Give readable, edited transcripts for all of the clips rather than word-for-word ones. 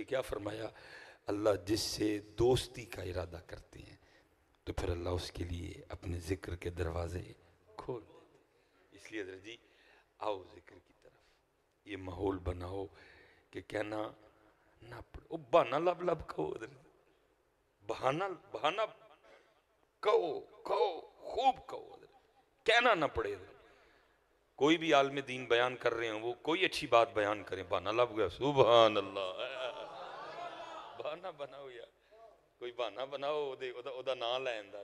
کیا فرمایا؟ اللہ جس سے دوستی کا ارادہ کرتے ہیں تو پھر اللہ اس کے لیے اپنے ذکر کے دروازے کھول دیتے۔ اس لیے حضرت جی آؤ ذکر کی طرف، یہ ماحول بناؤ کہ کہنا نہ پڑے، بہانا لب لب کہو، بہانا بہانا کہو خوب کہو، کہنا نہ پڑے۔ کوئی بھی عالم دین بیان کر رہے ہیں، وہ کوئی اچھی بات بیان کریں، بہانا لب گیا سبحان اللہ، بہانا بناؤ یار، کوئی بہانا بناؤ دا نام لین دا۔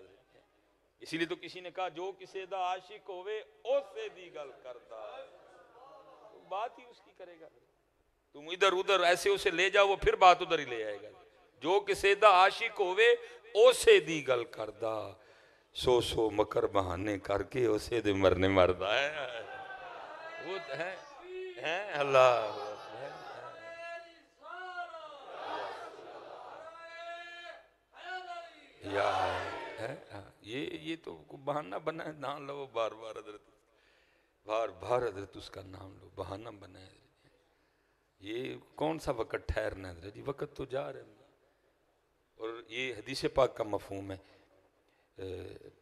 اسی لیے تو کسی نے کہا جو کسی دا عاشق ہوئے اسے دی گل کردا، بات ہی اس کی کرے گا۔ تم ادھر ادھر ایسے اسے لے جاؤ، وہ پھر بات ادھر ہی لے آئے گا۔ جو کسی دا عاشق ہوئے اسے دی گل کردا، سو سو مکر بہانے کر کے اسے دے مرنے مردا ہے۔ وہ ہے اللہ یا یہ تو بہانہ بنا ہے، نام لو بار بار حضرت، بار بار حضرت اس کا نام لو، بہانہ بنا ہے۔ یہ کون سا وقت ٹھہرنا ہے حضرت جی، وقت تو جا رہے ہیں۔ اور یہ حدیث پاک کا مفہوم ہے،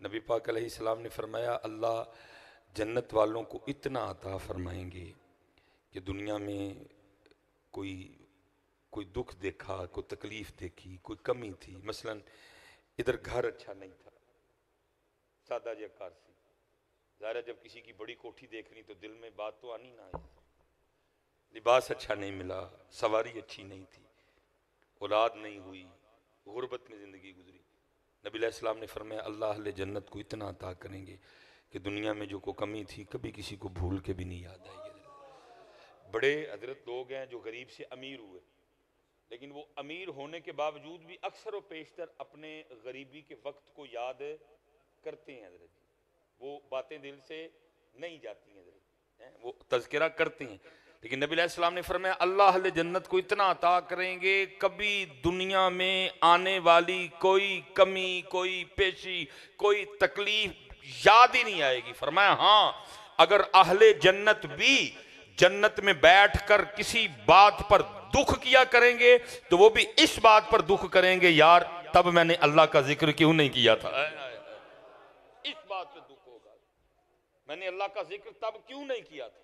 نبی پاک علیہ السلام نے فرمایا اللہ جنت والوں کو اتنا عطا فرمائیں گے کہ دنیا میں کوئی دکھ دیکھا، کوئی تکلیف دیکھی، کوئی کمی تھی، مثلا ادھر گھر اچھا نہیں تھا، سادہ جا گھر سی، ظاہر ہے جب کسی کی بڑی کوٹھی دیکھنی تو دل میں بات تو آنی نہ آئی، لباس اچھا نہیں ملا، سواری اچھی نہیں تھی، اولاد نہیں ہوئی، غربت میں زندگی گزری، نبی علیہ السلام نے فرمایا اللہ اہل جنت کو اتنا عطا کریں گے کہ دنیا میں جو کوئی کمی تھی کبھی کسی کو بھول کے بھی نہیں یاد آئے گی۔ بڑے حضرت لوگ ہیں جو غریب سے امیر ہوئے، لیکن وہ امیر ہونے کے باوجود بھی اکثر و بیشتر اپنے غریبی کے وقت کو یاد کرتے ہیں حضرت، وہ باتیں دل سے نہیں جاتی ہیں حضرت، وہ تذکرہ کرتے ہیں، لیکن نبی علیہ السلام نے فرمایا اللہ اہل جنت کو اتنا عطا کریں گے کبھی دنیا میں آنے والی کوئی کمی، کوئی پیشی، کوئی تکلیف یاد ہی نہیں آئے گی۔ فرمایا ہاں اگر اہل جنت بھی جنت میں بیٹھ کر کسی بات پر دکھ کیا کریں گے تو وہ بھی اس بات پر دکھ کریں گے یار تب میں نے اللہ کا ذکر کیوں نہیں کیا تھا، اس بات پہ دکھ ہوگا، میں نے اللہ کا ذکر تب کیوں نہیں کیا تھا،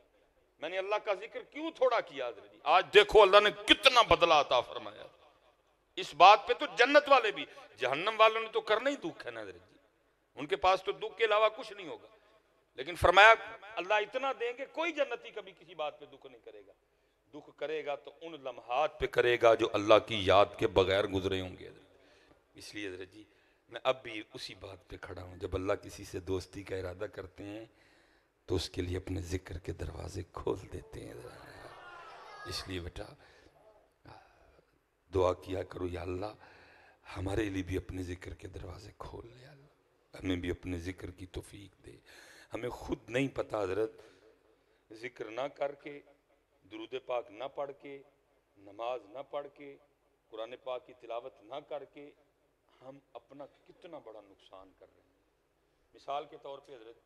میں نے اللہ کا ذکر کیوں تھوڑا کیا۔ آج دیکھو اللہ نے کتنا بدلہ عطا فرمایا، اس بات پہ تو جنت والے بھی، جہنم والوں نے تو کرنا ہی دکھ ہے نا حضرت جی، ان کے پاس تو دکھ کے علاوہ کچھ نہیں ہوگا، لیکن فرمایا اللہ اتنا دیں گے کوئی جنتی کبھی کسی بات پہ دکھ نہیں کرے گا، دکھ کرے گا تو ان لمحات پہ کرے گا جو اللہ کی یاد کے بغیر گزرے ہوں گے۔ اس لیے حضرت جی میں اب بھی اسی بات پہ کھڑا ہوں، جب اللہ کسی سے دوستی کا ارادہ کرتے ہیں تو اس کے لیے اپنے ذکر کے دروازے کھول دیتے ہیں۔ اس لیے بیٹا دعا کیا کرو یا اللہ ہمارے لیے بھی اپنے ذکر کے دروازے کھول لے، اللہ ہمیں بھی اپنے ذکر کی توفیق دے۔ ہمیں خود نہیں پتا حضرت، ذکر نہ کر کے، درود پاک نہ پڑھ کے، نماز نہ پڑھ کے، قرآن پاک کی تلاوت نہ کر کے ہم اپنا کتنا بڑا نقصان کر رہے ہیں۔ مثال کے طور پہ حضرت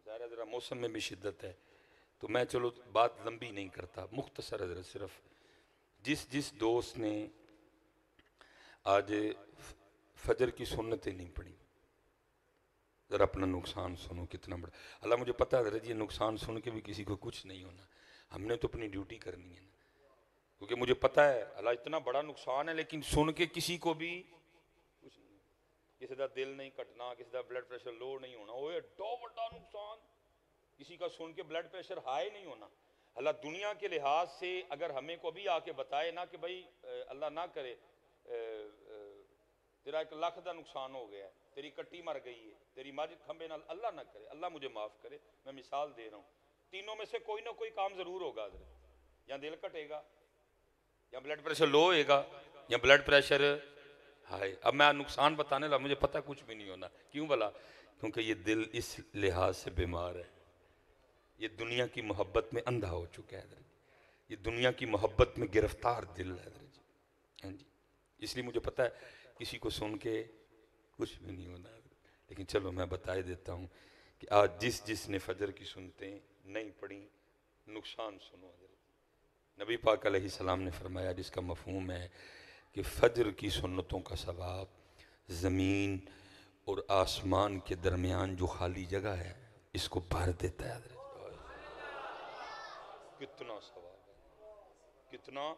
ظاہر ہے ذرا موسم میں بھی شدت ہے تو میں چلو بات لمبی نہیں کرتا، مختصر حضرت صرف جس دوست نے آج فجر کی سنتیں نہیں پڑھی، ذرا اپنا نقصان سنو کتنا بڑا۔ اللہ مجھے پتہ ہے حضرت یہ نقصان سن کے بھی کسی کو کچھ نہیں ہونا، ہم نے تو اپنی ڈیوٹی کرنی ہے نا، کیونکہ مجھے پتہ ہے اللہ اتنا بڑا نقصان ہے لیکن سن کے کسی کو بھی کچھ نہیں، کسی دا دل نہیں کٹنا، کسی دا بلڈ پریشر لو نہیں ہونا، وہ ایڈا بڑا نقصان، کسی کا سن کے بلڈ پریشر ہائی نہیں ہونا۔ اللہ دنیا کے لحاظ سے اگر ہمیں کو بھی آ کے بتائے نا کہ بھائی اللہ نہ کرے تیرا 1 لاکھ دا نقصان ہو گیا ہے، تیری کٹی مر گئی ہے، تیری مجھ کھمبے نال، اللہ نہ کرے، اللہ مجھے معاف کرے، میں مثال دے رہا ہوں، تینوں میں سے کوئی نہ کوئی کام ضرور ہوگا حضرت، یا دل کٹے گا، یا بلڈ پریشر لو ہوئے گا، یا بلڈ پریشر ہائے۔ اب میں نقصان بتانے لگا، مجھے پتہ کچھ بھی نہیں ہونا، کیوں بھلا؟ کیونکہ یہ دل اس لحاظ سے بیمار ہے، یہ دنیا کی محبت میں اندھا ہو چکا ہے حضرت، یہ دنیا کی محبت میں گرفتار دل ہے حضرت جی، ہاں جی، اس لیے مجھے پتہ ہے کسی کو سن کے کچھ بھی نہیں ہونا، لیکن چلو میں بتائے دیتا ہوں کہ آج جس نے فجر کی سنتیں نہیں پڑھی، نقصان سنو حضرت، نبی پاک علیہ السلام نے فرمایا جس کا مفہوم ہے کہ فجر کی سنتوں کا ثواب زمین اور آسمان کے درمیان جو خالی جگہ ہے اس کو بھر دیتا ہے حضرت۔ کتنا ثواب ہے، کتنا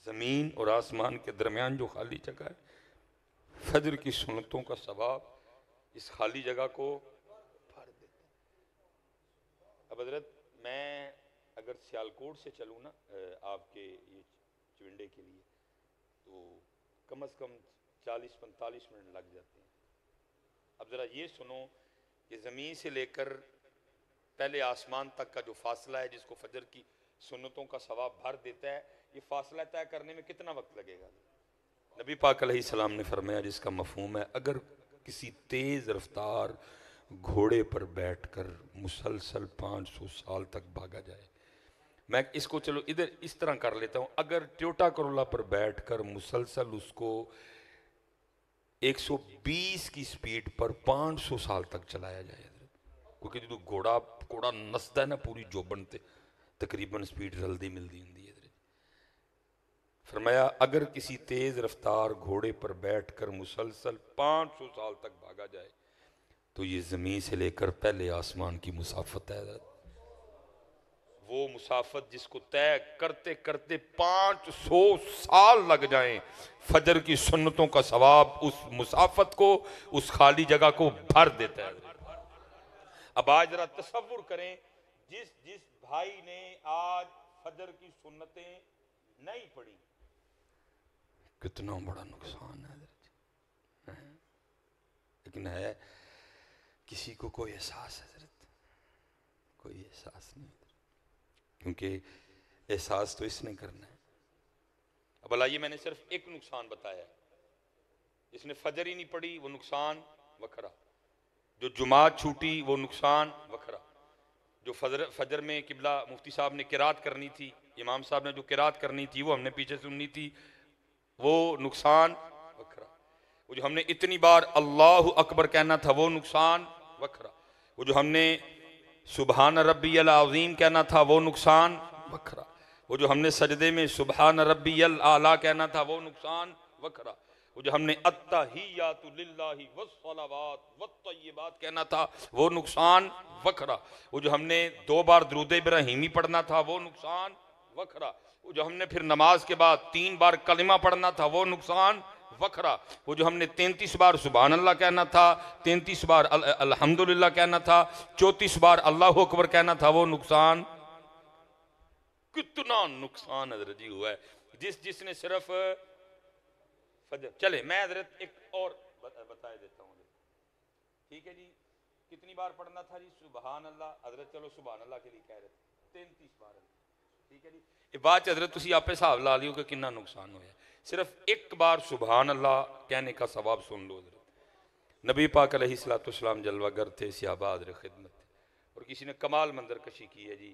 زمین اور آسمان کے درمیان جو خالی جگہ ہے، فجر کی سنتوں کا ثواب اس خالی جگہ کو بھر دیتا ہے۔ اب حضرت میں اگر سیالکوٹ سے چلوں نا آپ کے یہ چونڈے کے لیے تو کم از کم 40-45 منٹ لگ جاتے ہیں۔ اب ذرا یہ سنو کہ زمین سے لے کر پہلے آسمان تک کا جو فاصلہ ہے جس کو فجر کی سنتوں کا ثواب بھر دیتا ہے، یہ فاصلہ طے کرنے میں کتنا وقت لگے گا؟ نبی پاک علیہ السلام نے فرمایا جس کا مفہوم ہے اگر کسی تیز رفتار گھوڑے پر بیٹھ کر مسلسل 500 سال تک بھاگا جائے، میں اس کو چلو ادھر اس طرح کر لیتا ہوں، اگر ٹویوٹا کرولا پر بیٹھ کر مسلسل اس کو 120 کی سپیڈ پر 500 سال تک چلایا جائے، کیونکہ جو گھوڑا نسدا ہے نا پوری جوبن تے تقریباً سپیڈ رلدی ملدی ہوں۔ فرمایا اگر کسی تیز رفتار گھوڑے پر بیٹھ کر مسلسل 500 سال تک بھاگا جائے تو یہ زمین سے لے کر پہلے آسمان کی مسافت ہے۔ وہ مسافت جس کو طے کرتے کرتے 500 سال لگ جائیں، فجر کی سنتوں کا ثواب اس مسافت کو، اس خالی جگہ کو بھر دیتا ہے۔ اب آج ذرا تصور کریں جس بھائی نے آج فجر کی سنتیں نہیں پڑھی، کتنا بڑا نقصان ہے حضرت، لیکن ہے کسی کو کوئی احساس حضرت، کوئی احساس نہیں، کیونکہ احساس تو اس نے کرنا ہے۔ اب اللہ یہ میں نے صرف ایک نقصان بتایا ہے، جس نے فجر ہی نہیں پڑھی وہ نقصان وکھرا، جو جماعت چھوٹی وہ نقصان وکھرا، جو فجر میں قبلہ مفتی صاحب نے قرات کرنی تھی، امام صاحب نے جو قرات کرنی تھی وہ ہم نے پیچھے سننی تھی، وہ نقصان وکھرا، وہ جو ہم نے اتنی بار اللہ اکبر کہنا تھا وہ نقصان وکھرا، وہ جو ہم نے سبحان ربی العظیم کہنا تھا وہ نقصان وکھرا، وہ جو ہم نے سجدے میں سبحان ربی الاعلیٰ کہنا تھا وہ نقصان وکھرا، وہ جو ہم نے التحیات للہ والصلوات والطیبات کہنا تھا وہ نقصان وکھرا، وہ جو ہم نے 2 بار درود ابراہیمی پڑھنا تھا وہ نقصان وکھرا، وہ جو ہم نے پھر نماز کے بعد 3 بار کلمہ پڑھنا تھا وہ نقصان وکھرا، وہ جو ہم نے 33 بار سبحان اللہ کہنا تھا، 33 بار الحمدللہ کہنا تھا، 34 بار اللہ اکبر کہنا تھا وہ نقصان، کتنا نقصان حضرت جی ہوا ہے جس نے صرف فجر۔ چلے میں حضرت ایک اور بتائے دیتا ہوں، ٹھیک ہے جی، کتنی بار پڑھنا تھا جی سبحان اللہ، حضرت چلو سبحان اللہ کے لیے کہہ رہے تھے 33 بار، ٹھیک ہے جی، یہ بات حضرت تسی آپ حساب لا لیو کہ کتنا نقصان ہوا ہے، صرف ایک بار سبحان اللہ کہنے کا ثواب سن لو حضرت۔ نبی پاک علیہ السلام جلوہ گر تھے، صحابہ حاضر خدمت تھے، اور کسی نے کمال منظر کشی کی ہے جی،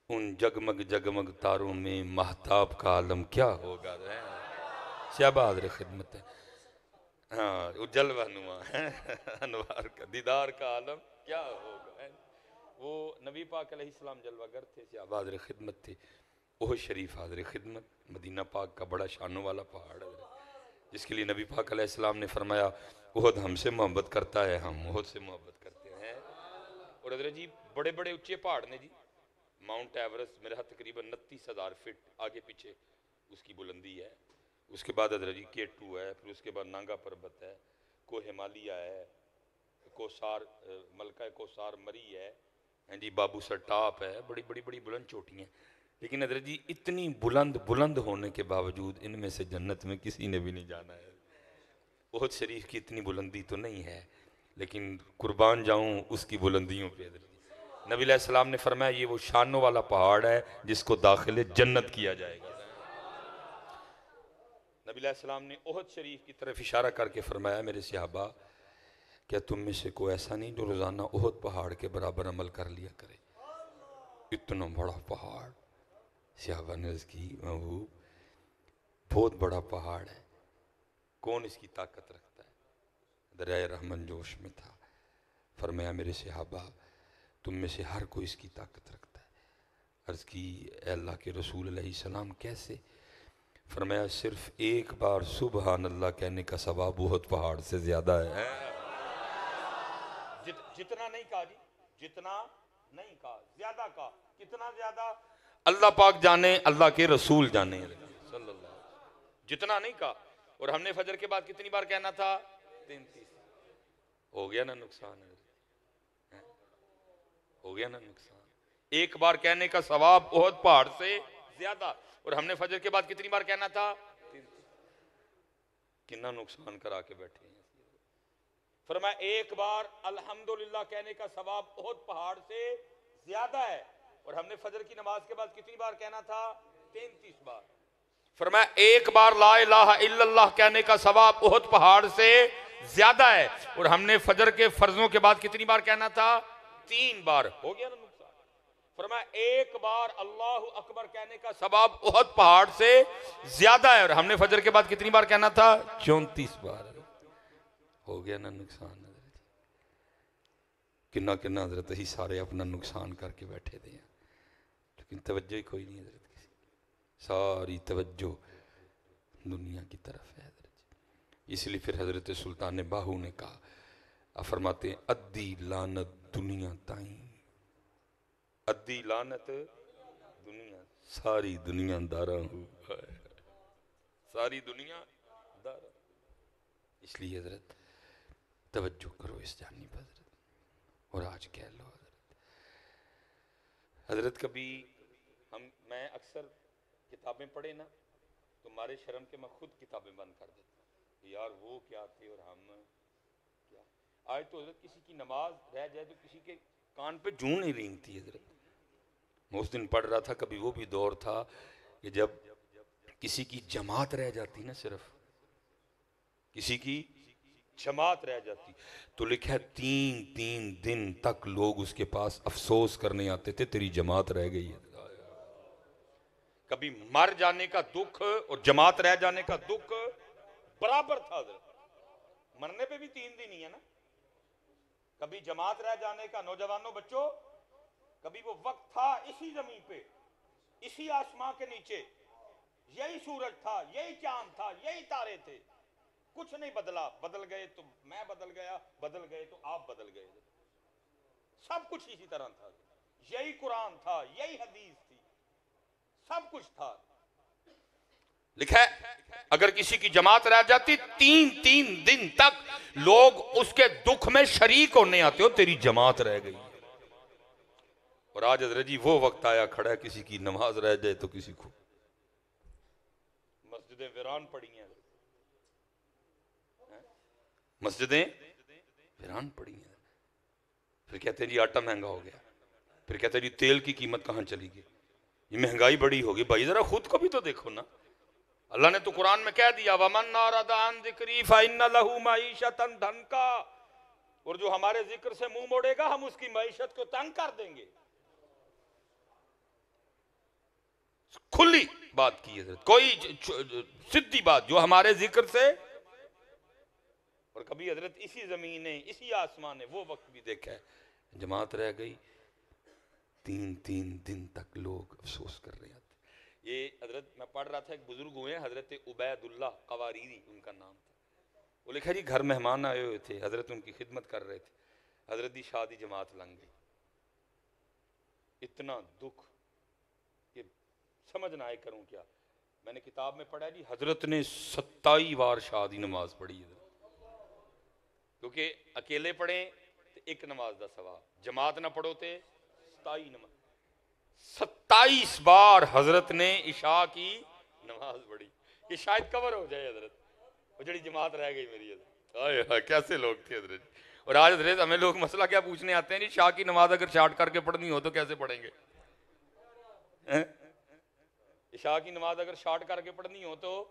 ان جگمگ جگمگ تاروں میں مہتاب کا عالم کیا ہوگا، صحابہ حاضر خدمت ہے، ہاں وہ جلوہ نما انوار کا دیدار کا عالم کیا ہوگا، وہ نبی پاک علیہ السلام جلوہ گر تھے، صحابہ حاضر خدمت تھے، احد شریف حاضر خدمت، مدینہ پاک کا بڑا شانوں والا پہاڑ ہے جس کے لیے نبی پاک علیہ السلام نے فرمایا احد ہم سے محبت کرتا ہے، ہم احد سے محبت کرتے ہیں۔ اور حضرت جی بڑے بڑے اونچے پہاڑ نے جی، ماؤنٹ ایورسٹ میرا تقریباً 29,000 فٹ آگے پیچھے اس کی بلندی ہے، اس کے بعد حضرت جی K2 ہے، پھر اس کے بعد نانگا پربت ہے، کوہ ہمالیہ ہے، کوسار ملکہ کوسار مری ہے، جی بابو سر ٹاپ ہے، بڑی بڑی بڑی بلند چوٹی ہیں، لیکن حضرت جی اتنی بلند ہونے کے باوجود ان میں سے جنت میں کسی نے بھی نہیں جانا ہے۔ احد شریف کی اتنی بلندی تو نہیں ہے لیکن قربان جاؤں اس کی بلندیوں پہ حضرت جی نبی علیہ السلام نے فرمایا یہ وہ شانوں والا پہاڑ ہے جس کو داخل جنت کیا جائے گا۔ نبی علیہ السلام نے احد شریف کی طرف اشارہ کر کے فرمایا میرے صحابہ کیا تم میں سے کوئی ایسا نہیں جو روزانہ احد پہاڑ کے برابر عمل کر لیا کرے؟ اتنا بڑا پہاڑ، صحابہ نے عرض کی محبوب بہت بڑا پہاڑ ہے، کون اس کی طاقت رکھتا ہے؟ دریائے رحمن جوش میں تھا، فرمایا میرے صحابہ تم میں سے ہر کوئی اس کی طاقت رکھتا ہے، عرض کی اے اللہ کے رسول علیہ السلام کیسے؟ فرمایا صرف ایک بار سبحان اللہ کہنے کا ثواب احد پہاڑ سے زیادہ ہے۔ جتنا نہیں کہا جی، جتنا نہیں کہا، زیادہ کہا۔ کتنا زیادہ؟ اللہ پاک جانے، اللہ کے رسول جانے صلی اللہ علیہ وسلم۔ جتنا نہیں کہا۔ اور ہم نے فجر کے بعد کتنی بار کہنا تھا؟ 33۔ ہو گیا نا نقصان؟ ہو گیا نا نقصان؟ ایک بار کہنے کا ثواب احد پہاڑ سے زیادہ، اور ہم نے فجر کے بعد کتنی بار کہنا تھا؟ 33۔ کتنا نقصان کرا کے بیٹھے ہیں۔ فرمایا ایک بار الحمدللہ کہنے کا ثواب احد پہاڑ سے زیادہ ہے، اور ہم نے فجر کی نماز کے بعد کتنی بار کہنا تھا؟ 33 بار۔ فرمایا ایک بار لا الہ الا اللہ کہنے کا ثواب احد پہاڑ سے زیادہ ہے، اور ہم نے فجر کے فرضوں کے بعد کتنی بار کہنا تھا؟ 3 بار۔ ہو گیا نا نقصان؟ فرمایا ایک بار اللہ اکبر کہنے کا ثواب احد پہاڑ سے زیادہ ہے، اور ہم نے فجر کے بعد کتنی بار کہنا تھا؟ 34 بار۔ ہو گیا نا نقصان؟ حضرت کنا حضرت ہی سارے اپنا نقصان کر کے بیٹھے دے ہیں، لیکن توجہ ہی کوئی نہیں حضرت کسی، ساری توجہ دنیا کی طرف ہے حضرت۔ اس لیے پھر حضرت سلطان باہو نے کہا، فرماتے ہیں ادی لعنت دنیا تائیں، ادی لعنت دنیا، ساری دنیا داراں ہو، ساری دنیا داراں۔ اس لیے حضرت توجہ کرو اس جانب حضرت، اور آج کہہ لو حضرت کبھی میں اکثر کتابیں پڑھے نا تو مارے شرم کے میں خود کتابیں بند کر دیتا ہوں، یار وہ کیا تھے اور ہم کیا۔ آج تو حضرت کسی کی نماز رہ جائے تو کسی کے کان پہ جوں نہیں رینگتی حضرت۔ میں اس دن پڑھ رہا تھا، کبھی وہ بھی دور تھا کہ جب کسی کی جماعت رہ جاتی نا، صرف کسی کی جماعت رہ جاتی تو لکھا ہے 3 دن تک لوگ اس کے پاس افسوس کرنے آتے تھے تیری جماعت رہ گئی ہے۔ کبھی مر جانے کا دکھ اور جماعت رہ جانے کا دکھ برابر تھا حضرت۔ مرنے پہ بھی 3 دن ہی ہے نا۔ کبھی جماعت رہ جانے کا، نوجوانوں بچوں، کبھی وہ وقت تھا اسی زمین پہ، اسی آسمان کے نیچے، یہی سورج تھا، یہی چاند تھا، یہی تارے تھے، کچھ نہیں بدلا۔ بدل گئے تو میں بدل گیا، بدل گئے تو آپ بدل گئے، سب کچھ اسی طرح تھا۔ یہی قرآن تھا، یہی حدیث تھی، سب کچھ تھا۔ لکھا ہے اگر کسی کی جماعت رہ جاتی 3 دن تک لوگ اس کے دکھ میں شریک ہونے آتے ہو، تیری جماعت رہ گئی۔ اور آج حضرت جی وہ وقت آیا کھڑا ہے، کسی کی نماز رہ جائے تو کسی کو مسجدیں ویران پڑی ہیں، مسجدیں ویران پڑی ہیں۔ پھر کہتے ہیں جی آٹا مہنگا ہو گیا، پھر کہتے ہیں جی تیل کی قیمت کہاں چلی گئی، یہ مہنگائی بڑی ہوگی۔ بھائی ذرا خود کو بھی تو دیکھو نا، اللہ نے تو قرآن میں کہہ دیا وَمَنْ أَعْرَضَ عَنْ ذِكْرِي فَإِنَّ لَهُ مَعِيشَةً ضَنْكًا، اور جو ہمارے ذکر سے منہ موڑے گا ہم اس کی معیشت کو تنگ کر دیں گے۔ کھلی بات کی حضرت، کوئی سدھی بات، جو ہمارے ذکر سے۔ اور کبھی حضرت اسی زمین ہے، اسی آسمان ہے، وہ وقت بھی دیکھا ہے جماعت رہ گئی 3 دن تک لوگ افسوس کر رہے تھے۔ یہ حضرت میں پڑھ رہا تھا، ایک بزرگ ہوئے ہیں حضرت عبید اللہ قواریری ان کا نام تھا۔ وہ لکھا جی گھر مہمان آئے ہوئے تھے، حضرت ان کی خدمت کر رہے تھے، حضرت دی شادی جماعت لنگ گئی۔ اتنا دکھ کہ سمجھ نہ آئے کروں کیا۔ میں نے کتاب میں پڑھا جی حضرت نے 27 بار شادی نماز پڑھی ہے، کیونکہ اکیلے پڑھیں تو 1 نماز دا ثواب، جماعت نہ پڑھو تے 27 نماز، 27 بار حضرت نے عشاء کی نماز پڑھی کہ شاید کور ہو جائے حضرت، وہ جڑی جماعت رہ گئی میری حضرت۔ آئے ہائے کیسے لوگ تھے حضرت۔ اور آج حضرت ہمیں لوگ مسئلہ کیا پوچھنے آتے ہیں جی عشاء کی نماز اگر شارٹ کر کے پڑھنی ہو تو کیسے پڑھیں گے؟ عشاء کی نماز اگر شارٹ کر کے پڑھنی ہو تو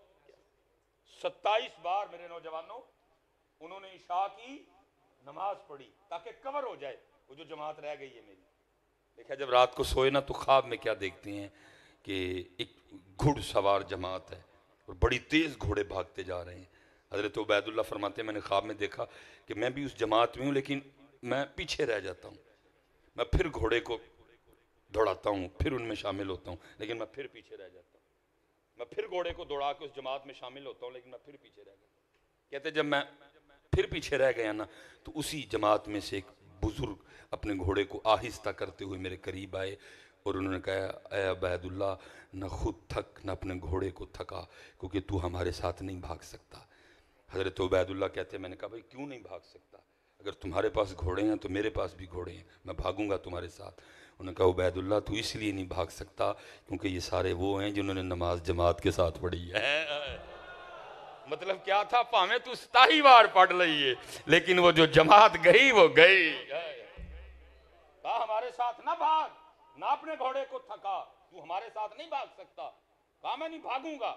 27 بار میرے نوجوانوں انہوں نے عشاء کی نماز پڑھی تاکہ کور ہو جائے وہ جو جماعت رہ گئی ہے میری۔ دیکھا جب رات کو سوئے نا تو خواب میں کیا دیکھتے ہیں کہ ایک گھڑ سوار جماعت ہے اور بڑی تیز گھوڑے بھاگتے جا رہے ہیں۔ حضرت عبید اللہ فرماتے ہیں میں نے خواب میں دیکھا کہ میں بھی اس جماعت میں ہوں لیکن میں پیچھے رہ جاتا ہوں، میں پھر گھوڑے کو دوڑاتا ہوں، پھر ان میں شامل ہوتا ہوں، لیکن میں پھر پیچھے رہ جاتا ہوں. میں پھر گھوڑے کو دوڑا کے اس جماعت میں شامل ہوتا ہوں، لیکن میں پھر پیچھے رہ جاتا ہوں. کہتے جب میں پھر پیچھے رہ گیا نا تو اسی جماعت میں سے ایک بزرگ اپنے گھوڑے کو آہستہ کرتے ہوئے میرے قریب آئے اور انہوں نے کہا اے عبید اللہ، نہ خود تھک نہ اپنے گھوڑے کو تھکا، کیونکہ تو ہمارے ساتھ نہیں بھاگ سکتا. حضرت عبید اللہ کہتے ہیں میں نے کہا بھائی کیوں نہیں بھاگ سکتا؟ اگر تمہارے پاس گھوڑے ہیں تو میرے پاس بھی گھوڑے ہیں، میں بھاگوں گا تمہارے ساتھ. انہوں نے کہا عبید اللہ تو اس لیے نہیں بھاگ سکتا کیونکہ یہ سارے وہ ہیں جنہوں نے نماز جماعت کے ساتھ پڑھی ہے. مطلب کیا تھا؟ پاویں تو ستاہی وار پڑھ لئیے لیکن وہ جو جماعت گئی وہ گئی. کہا ہمارے ساتھ نہ بھاگ، نہ اپنے گھوڑے کو تھکا، تو ہمارے ساتھ نہیں بھاگ سکتا. کہا میں نہیں بھاگوں گا.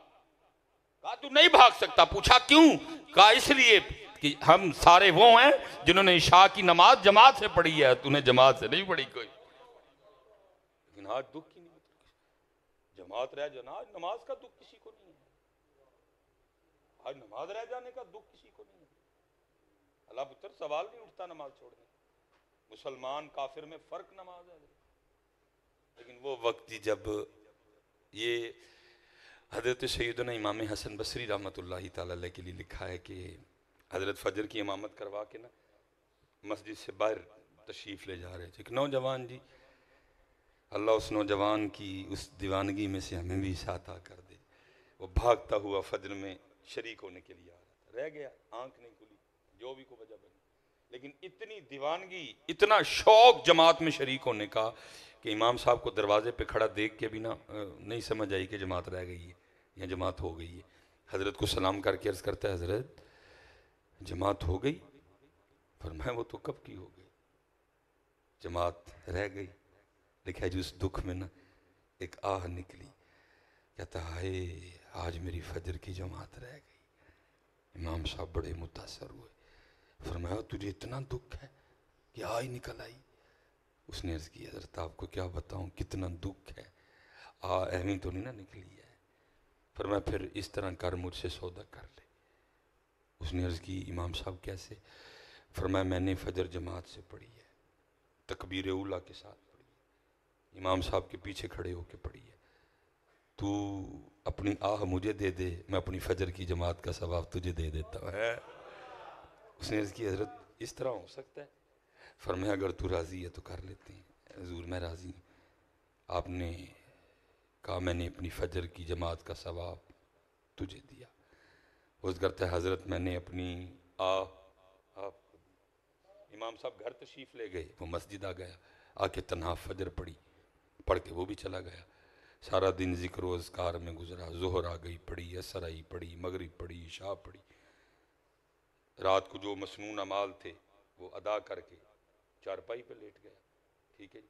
کہا تو نہیں بھاگ سکتا. پوچھا کیوں؟ کہا اس لیے کہ ہم سارے وہ ہیں جنہوں نے عشاء کی نماز جماعت سے پڑھی ہے، تو نے جماعت سے نہیں پڑھی کوئی. لیکن آج دکھ کی نہیں، جماعت رہ جانا، آج نماز کا دکھ کسی کو نہیں ہے. آج نماز رہ جانے کا دکھ کسی کو نہیں ہے. اللہ پتر سوال نہیں اٹھتا نماز چھوڑنے. مسلمان کافر میں فرق نماز ہے. لیکن وہ وقت جب یہ حضرت سیدنا امام حسن بصری رحمۃ اللہ تعالی علیہ کے لیے لکھا ہے کہ حضرت فجر کی امامت کروا کے نا مسجد سے باہر تشریف لے جا رہے تھے. ایک نوجوان جی، اللہ اس نوجوان کی اس دیوانگی میں سے ہمیں بھی عطا کر دے. وہ بھاگتا ہوا فجر میں شریک ہونے کے لیے آ رہا تھا، رہ گیا، آنکھ نہیں کھلی، جو بھی کو وجہ بنی. لیکن اتنی دیوانگی، اتنا شوق جماعت میں شریک ہونے کا کہ امام صاحب کو دروازے پہ کھڑا دیکھ کے بھی نا نہیں سمجھ آئی کہ جماعت رہ گئی ہے یا جماعت ہو گئی ہے. حضرت کو سلام کر کے عرض کرتا ہے حضرت جماعت ہو گئی؟ فرمایا وہ تو کب کی ہو گئی، جماعت رہ گئی. لکھا ہے جو اس دکھ میں نا ایک آہ نکلی، کہتا ہے آج میری فجر کی جماعت رہ گئی. امام صاحب بڑے متاثر ہوئے. فرمایا تجھے اتنا دکھ ہے کہ آہ ہی نکل آئی؟ اس نے عرض کی حضرت آپ کو کیا بتاؤں کتنا دکھ ہے، آہ ایویں تو نہیں نہ نکلی ہے. فرمایا پھر اس طرح کر مجھ سے سودا کر لے. اس نے عرض کی امام صاحب کیسے؟ فرمایا میں نے فجر جماعت سے پڑھی ہے، تکبیر اولیٰ کے ساتھ پڑھی ہے، امام صاحب کے پیچھے کھڑے ہو کے پڑھی ہے. تو اپنی آہ مجھے دے دے، میں اپنی فجر کی جماعت کا ثواب تجھے دے دیتا ہوں. اس نے عرض کی حضرت اس طرح ہو سکتا ہے؟ فرمایا اگر تو راضی ہے تو کر لیتے ہیں. حضور میں راضی ہوں. آپ نے کہا میں نے اپنی فجر کی جماعت کا ثواب تجھے دیا. عرض کرتا ہے حضرت میں نے اپنی آپ کو دی. امام صاحب گھر تشریف لے گئے، وہ مسجد آ گیا، آ کے تنہا فجر پڑھی، پڑھ کے وہ بھی چلا گیا. سارا دن ذکر و اذکار میں گزرا. ظہر آ گئی پڑھی، عصر آئی پڑھی، مغرب پڑھی، عشاء پڑھی. رات کو جو مسنون اعمال تھے وہ ادا کر کے چارپائی پہ لیٹ گیا. ٹھیک ہے جی.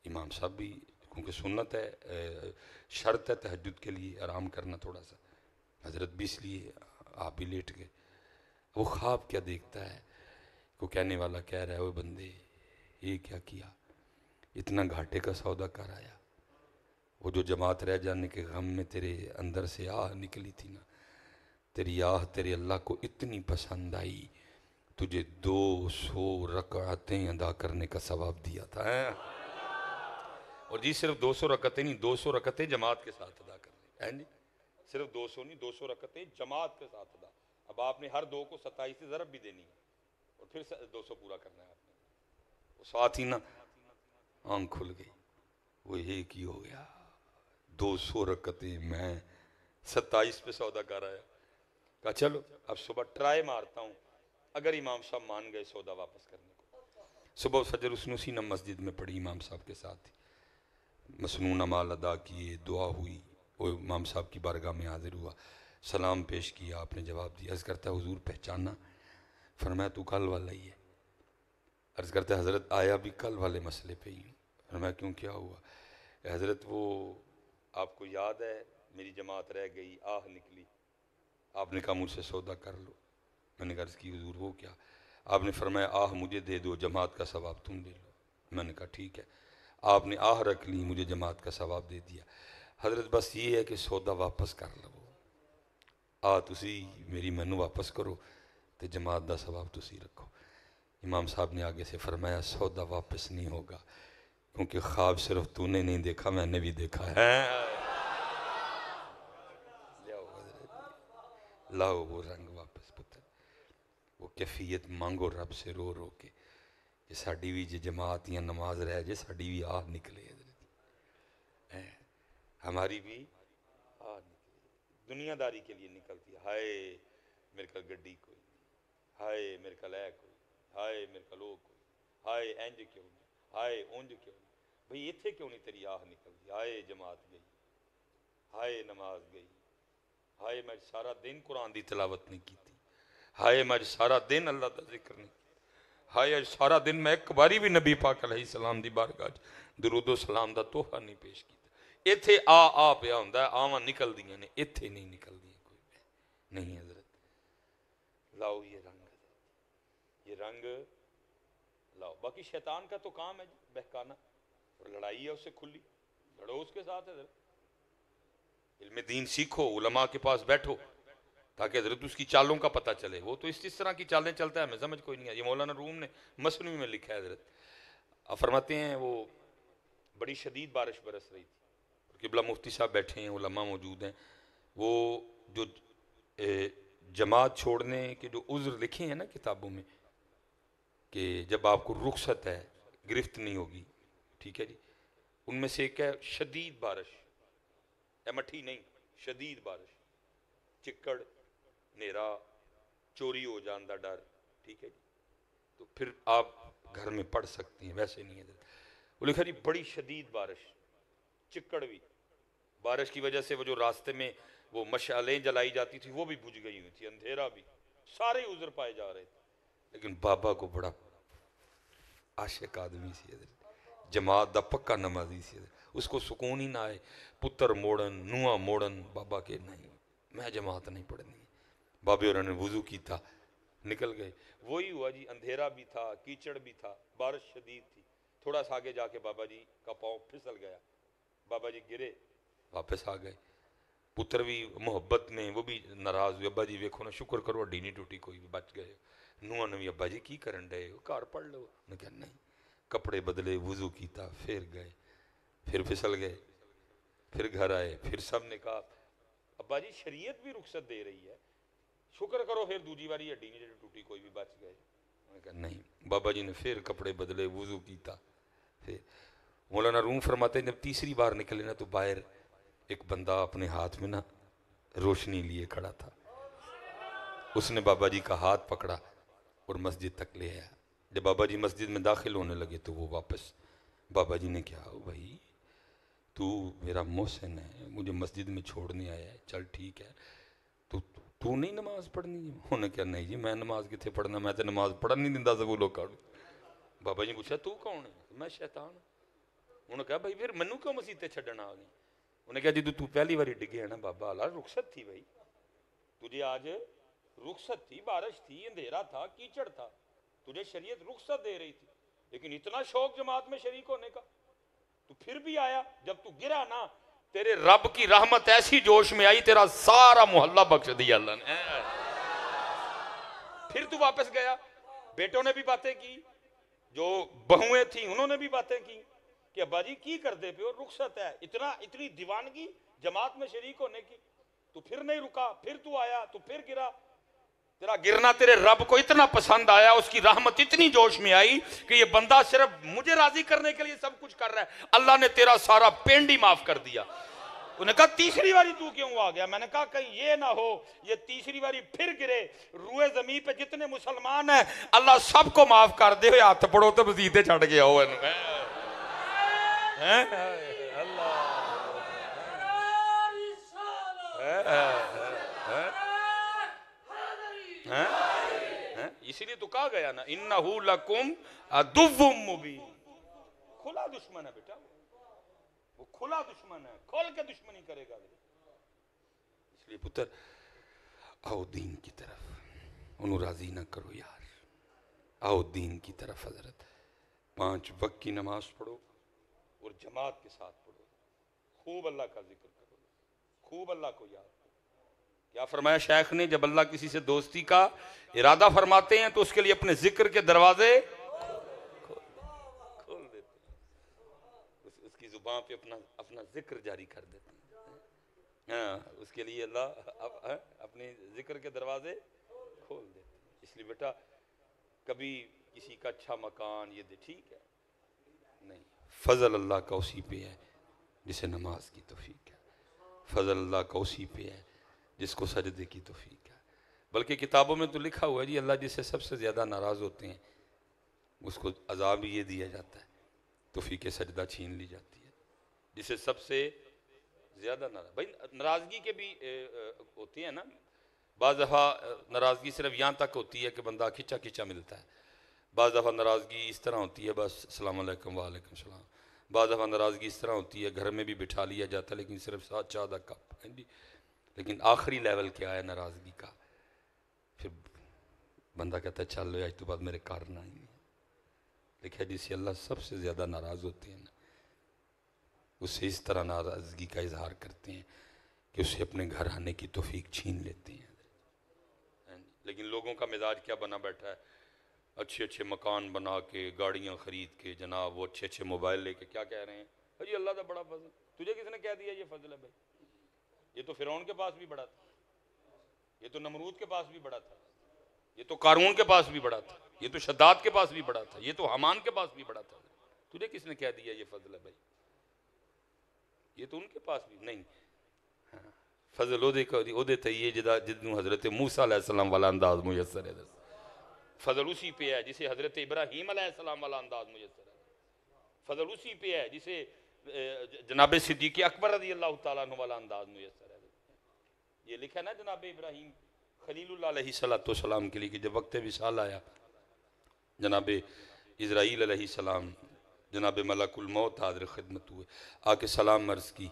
امام صاحب بھی کیونکہ سنت ہے، شرط ہے تہجد کے لیے آرام کرنا تھوڑا سا، حضرت بھی اس لیے آپ بھی لیٹ گئے. وہ خواب کیا دیکھتا ہے؟ کو کہنے والا کہہ رہا ہے وہ بندے یہ کیا کیا، اتنا گھاٹے کا سودا کر آیا. وہ جو جماعت رہ جانے کے غم میں تیرے اندر سے آہ نکلی تھی نا، تیری آہ تیرے اللہ کو اتنی پسند آئی، تجھے 200 رکعتیں ادا کرنے کا ثواب دیا تھا. اور جی صرف 200 رکعتیں نہیں، 200 رکعتیں جماعت کے ساتھ ادا کرنے ہیں جی. صرف 200 نہیں، 200 رکعتیں جماعت کے ساتھ ادا. اب آپ نے ہر دو کو 27 سے ضرب بھی دینی ہے اور پھر 200 پورا کرنا ہے آپ نے. وہ ساتھ ہی نا آنکھ کھل گئی، وہ ایک ہی ہو گیا. 200 رکعتیں میں 27 پہ سودا کر آیا. کہا چلو اب صبح ٹرائی مارتا ہوں، اگر امام صاحب مان گئے سودا واپس کرنے کو. صبح فجر اس نے اسی نہ مسجد میں پڑھی امام صاحب کے ساتھ، مسنون اعمال ادا کیے، دعا ہوئی. وہ امام صاحب کی بارگاہ میں حاضر ہوا، سلام پیش کیا، آپ نے جواب دیا. عرض کرتا ہے حضور پہچانا؟ فرمایا تو کل والا ہی ہے. عرض کرتا ہے حضرت آیا بھی کل والے مسئلے پہ ہی ہوں. فرمایا کیوں کیا ہوا؟ حضرت وہ آپ کو یاد ہے میری جماعت رہ گئی، آہ نکلی، آپ نے کہا مجھ سے سودا کر لو. میں نے عرض کی حضور وہ کیا؟ آپ نے فرمایا آہ مجھے دے دو، جماعت کا ثواب تم لے لو. میں نے کہا ٹھیک ہے. آپ نے آہ رکھ لی، مجھے جماعت کا ثواب دے دیا. حضرت بس یہ ہے کہ سودا واپس کر لو، تسی میری مینو واپس کرو تو جماعت دا ثواب تسی رکھو. امام صاحب نے آگے سے فرمایا سودا واپس نہیں ہوگا کیونکہ خواب صرف تو نے نہیں دیکھا، میں نے بھی دیکھا ہے۔ لاؤ وہ رنگ واپس پتر، وہ کیفیت مانگو رب سے رو رو کے، کہ ساڑی بھی جی جماعت یا نماز رہ جے، ساڑی بھی آہ نکلے، ہماری بھی آہ نکلے۔ دنیا داری کے لیے نکلتی ہے، ہائے میرے کا گڈی کوئی نہیں، ہائے میرے کا لے کوئی، ہائے میرے کا لو کوئی، ہائے اینج کیوں نہیں، ہائے اونج کیوں نہیں، بھئی اتھے کیوں نہیں تیری آہ نکلتی، ہائے جماعت گئی، ہائے نماز گئی، ہائے میں سارا دن قرآن دی تلاوت نہیں کی تھی، ہائے میں سارا دن اللہ دا ذکر نہیں کی، ہائے سارا دن میں ایک باری بھی نبی پاک علیہ السلام دی بارگاہ درود و سلام دا تحفہ نہیں پیش کیتا۔ ایتھے آ پیا ہوندہ ہے، آواں نکل دیاں نے، ایتھے نہیں نکل دیاں کوئی نہیں حضرت۔ لاؤ یہ رنگ، یہ رنگ لاؤ۔ باقی شیطان کا تو کام ہے جی بہکانا، اور لڑائی ہے اس سے کھلی، لڑو اس کے ساتھ حضرت۔ علم دین سیکھو، علماء کے پاس بیٹھو، تاکہ حضرت اس کی چالوں کا پتہ چلے۔ وہ تو اس طرح کی چالیں چلتا ہے ہمیں سمجھ کوئی نہیں ہے۔ یہ مولانا روم نے مثنوی میں لکھا ہے حضرت، آپ فرماتے ہیں وہ بڑی شدید بارش برس رہی تھی، قبلہ مفتی صاحب بیٹھے ہیں، علماء موجود ہیں، وہ جو جماعت چھوڑنے کے جو عذر لکھے ہیں نا کتابوں میں، کہ جب آپ کو رخصت ہے، گرفت نہیں ہوگی، ٹھیک ہے جی، ان میں سے ایک ہے شدید بارش، مٹھی نہیں، شدید بارش، چکڑ، نیرا، چوری ہو جان دا ڈر، ٹھیک ہے جی، تو پھر آپ گھر میں پڑھ سکتے ہیں، ویسے نہیں ہے۔ وہ لکھا جی بڑی شدید بارش، چکڑ بھی، بارش کی وجہ سے وہ جو راستے میں وہ مشعلیں جلائی جاتی تھی وہ بھی بجھ گئی ہوئی تھی، اندھیرا بھی، سارے عذر پائے جا رہے تھے، لیکن بابا کو بڑا عاشق آدمی سی حضرت، جماعت دا پکا نمازی سی حضرت، اس کو سکون ہی نہ آئے، پتر موڑن، نواں موڑن، بابا کے نہیں میں جماعت نہیں پڑھنی۔ بابے اور نے وضو کی تھا، نکل گئے، وہی ہوا جی، اندھیرا بھی تھا، کیچڑ بھی تھا، بارش شدید تھی، تھوڑا سا آگے جا کے بابا جی کا پاؤں پھسل گیا، بابا جی گرے، واپس آ گئے، پتر بھی محبت میں وہ بھی ناراض ہوئے، ابا جی ویکھو نا شکر کرو ہڈی نہیں ٹوٹی، کوئی بھی بچ گئے۔ نواں نوی ابا جی کی کرن ڈے ہو، گھر پڑھ لو، انہوں نے کہا نہیں، کپڑے بدلے، وضو کیتا، پھر گئے، پھر پھسل گئے، پھر گھر آئے، پھر سب نے کہا ابا جی شریعت بھی رخصت دے رہی ہے، شکر کرو پھر دوجی باری ہڈی نہیں ٹوٹی، کوئی بھی بچ گئے۔ انہوں نے کہا نہیں، بابا جی نے پھر کپڑے بدلے، وضو کیتا، پھر مولانا روم فرماتے ہیں جب تیسری بار نکلے نا تو باہر ایک بندہ اپنے ہاتھ میں نا روشنی لیے کھڑا تھا، اس نے بابا جی کا ہاتھ پکڑا اور مسجد تک لے آیا۔ جب بابا جی مسجد میں داخل ہونے لگے تو وہ واپس، بابا جی نے کہا بھائی تو میرا محسن ہے، مجھے مسجد میں چھوڑنے آیا ہے، چل ٹھیک ہے، تو نہیں نماز پڑھنی ہے؟ انہوں نے کہا نہیں جی میں نماز کتنے پڑھنا، میں تو نماز پڑھن نہیں دیندا سکول لوگ کاڑو۔ بابا جی پوچھا تو کون ہے؟ میں شیطان ہوں۔ انہوں نے کہا بھائی پھر منو کیوں مسجد تے چھڈن آ گئی؟ انہوں نے کہا جی تو پہلی باری ڈگے ہے نا بابا اللہ رخصت تھی بھائی، تجھے آج رخصت تھی، بارش تھی، اندھیرا تھا، کیچڑ تھا، تجھے شریعت رخصت دے رہی تھی، لیکن اتنا شوق جماعت میں شریک ہونے کا تو پھر بھی آیا، جب تو گرا نا تیرے رب کی رحمت ایسی جوش میں آئی، تیرا سارا محلہ بخش دیا اللہ نے، پھر تو واپس گیا۔ بیٹوں نے بھی باتیں کی، جو بہویں تھیں انہوں نے بھی باتیں کی کہ ابا جی کی کر دے پہ اور رخصت ہے، اتنی دیوانگی جماعت میں شریک ہونے کی، تو پھر نہیں رکا، پھر تو آیا، تو پھر گرا، تیرا گرنا تیرے رب کو اتنا پسند آیا، اس کی رحمت اتنی جوش میں آئی کہ یہ بندہ صرف مجھے راضی کرنے کے لیے سب کچھ کر رہا ہے، اللہ نے تیرا سارا پینڈ ہی معاف کر دیا۔ انہوں نے کہا تیسری باری تو کیوں آ گیا؟ میں نے کہا کہیں یہ نہ ہو یہ تیسری باری پھر گرے، روئے زمین پہ جتنے مسلمان ہیں اللہ سب کو معاف کر دے، ہوئے ہاتھ پڑھو تو مزیدیں چھڑ گیا ہو اسی لیے تو کہا گیا نا انہو لکم عدو مبین، کھلا دشمن ہے بیٹا، وہ کھلا دشمن ہے، کھول کے دشمنی کرے گا۔ اس لیے پتر آؤ دین کی طرف، انہوں راضی نہ کرو یار، آؤ دین کی طرف حضرت، 5 وقت کی نماز پڑھو اور جماعت کے ساتھ پڑھو، خوب اللہ کا ذکر کرو، خوب اللہ کو یاد کرو۔ کیا فرمایا شیخ نے؟ جب اللہ کسی سے دوستی کا ارادہ فرماتے ہیں تو اس کے لیے اپنے ذکر کے دروازے کھول دیتے ہیں۔ وہاں پہ اپنا ذکر جاری کر دیتے ہیں. ہاں اس کے لیے اللہ اپنے ذکر کے دروازے کھول دیتے ہیں. اس لیے بیٹا کبھی کسی کا اچھا مکان یہ دے ٹھیک ہے نہیں, فضل اللہ کا اسی پہ ہے جسے نماز کی توفیق ہے, فضل اللہ کا اسی پہ ہے جس کو سجدے کی توفیق ہے. بلکہ کتابوں میں تو لکھا ہوا ہے جی اللہ جس سے سب سے زیادہ ناراض ہوتے ہیں اس کو عذاب یہ دیا جاتا ہے, توفیق سجدہ چھین لی جاتی ہے. جسے سب سے زیادہ ناراض, بھائی ناراضگی کے بھی ہوتی ہیں نا, بعض دفعہ ناراضگی صرف یہاں تک ہوتی ہے کہ بندہ کھچا کھچا ملتا ہے, بعض دفعہ ناراضگی اس طرح ہوتی ہے بس السلام علیکم وعلیکم السلام, بعض دفعہ ناراضگی اس طرح ہوتی ہے گھر میں بھی بٹھا لیا جاتا ہے لیکن صرف ساتھ چائے کا کپ. لیکن آخری لیول کیا ہے ناراضگی کا, پھر بندہ کہتا ہے چل لو آج تو بعد میرے کارن آئیں گے. لکھا جس سے اللہ سب سے زیادہ ناراض ہوتے ہیں نا اس سے اس طرح ناراضگی کا اظہار کرتے ہیں کہ اسے اپنے گھر آنے کی توفیق چھین لیتے ہیں. لیکن لوگوں کا مزاج کیا بنا بیٹھا ہے, اچھے اچھے مکان بنا کے گاڑیاں خرید کے جناب وہ اچھے اچھے موبائل لے کے کیا کہہ رہے ہیں جی اللہ کا بڑا فضل. تجھے کس نے کہہ دیا یہ فضل ہے بھائی؟ یہ تو فرعون کے پاس بھی بڑا تھا, یہ تو نمرود کے پاس بھی بڑا تھا, یہ تو قارون کے پاس بھی بڑا تھا, یہ تو شداد کے پاس بھی بڑا تھا, یہ تو حمان کے پاس بھی بڑا تھا. تجھے کس نے کہہ دیا یہ فضل ہے بھائی؟ یہ تو ان کے پاس بھی نہیں. فضل او دے تے یہ جدوں حضرت موسیٰ علیہ السلام والا انداز میسر ہے. فضل اسی پہ ہے جسے حضرت ابراہیم علیہ السلام والا انداز میسر ہے. فضل اسی پہ ہے جسے جناب صدیق اکبر رضی اللہ تعالیٰ عنہ والا انداز میسر ہے. یہ لکھا نا جناب ابراہیم خلیل اللہ علیہ السلام کے لیے کہ جب وقت وصال آیا جناب اسرائیل علیہ السلام جناب ملک الموت حاضر خدمت ہوئے, آ کے سلام عرض کی,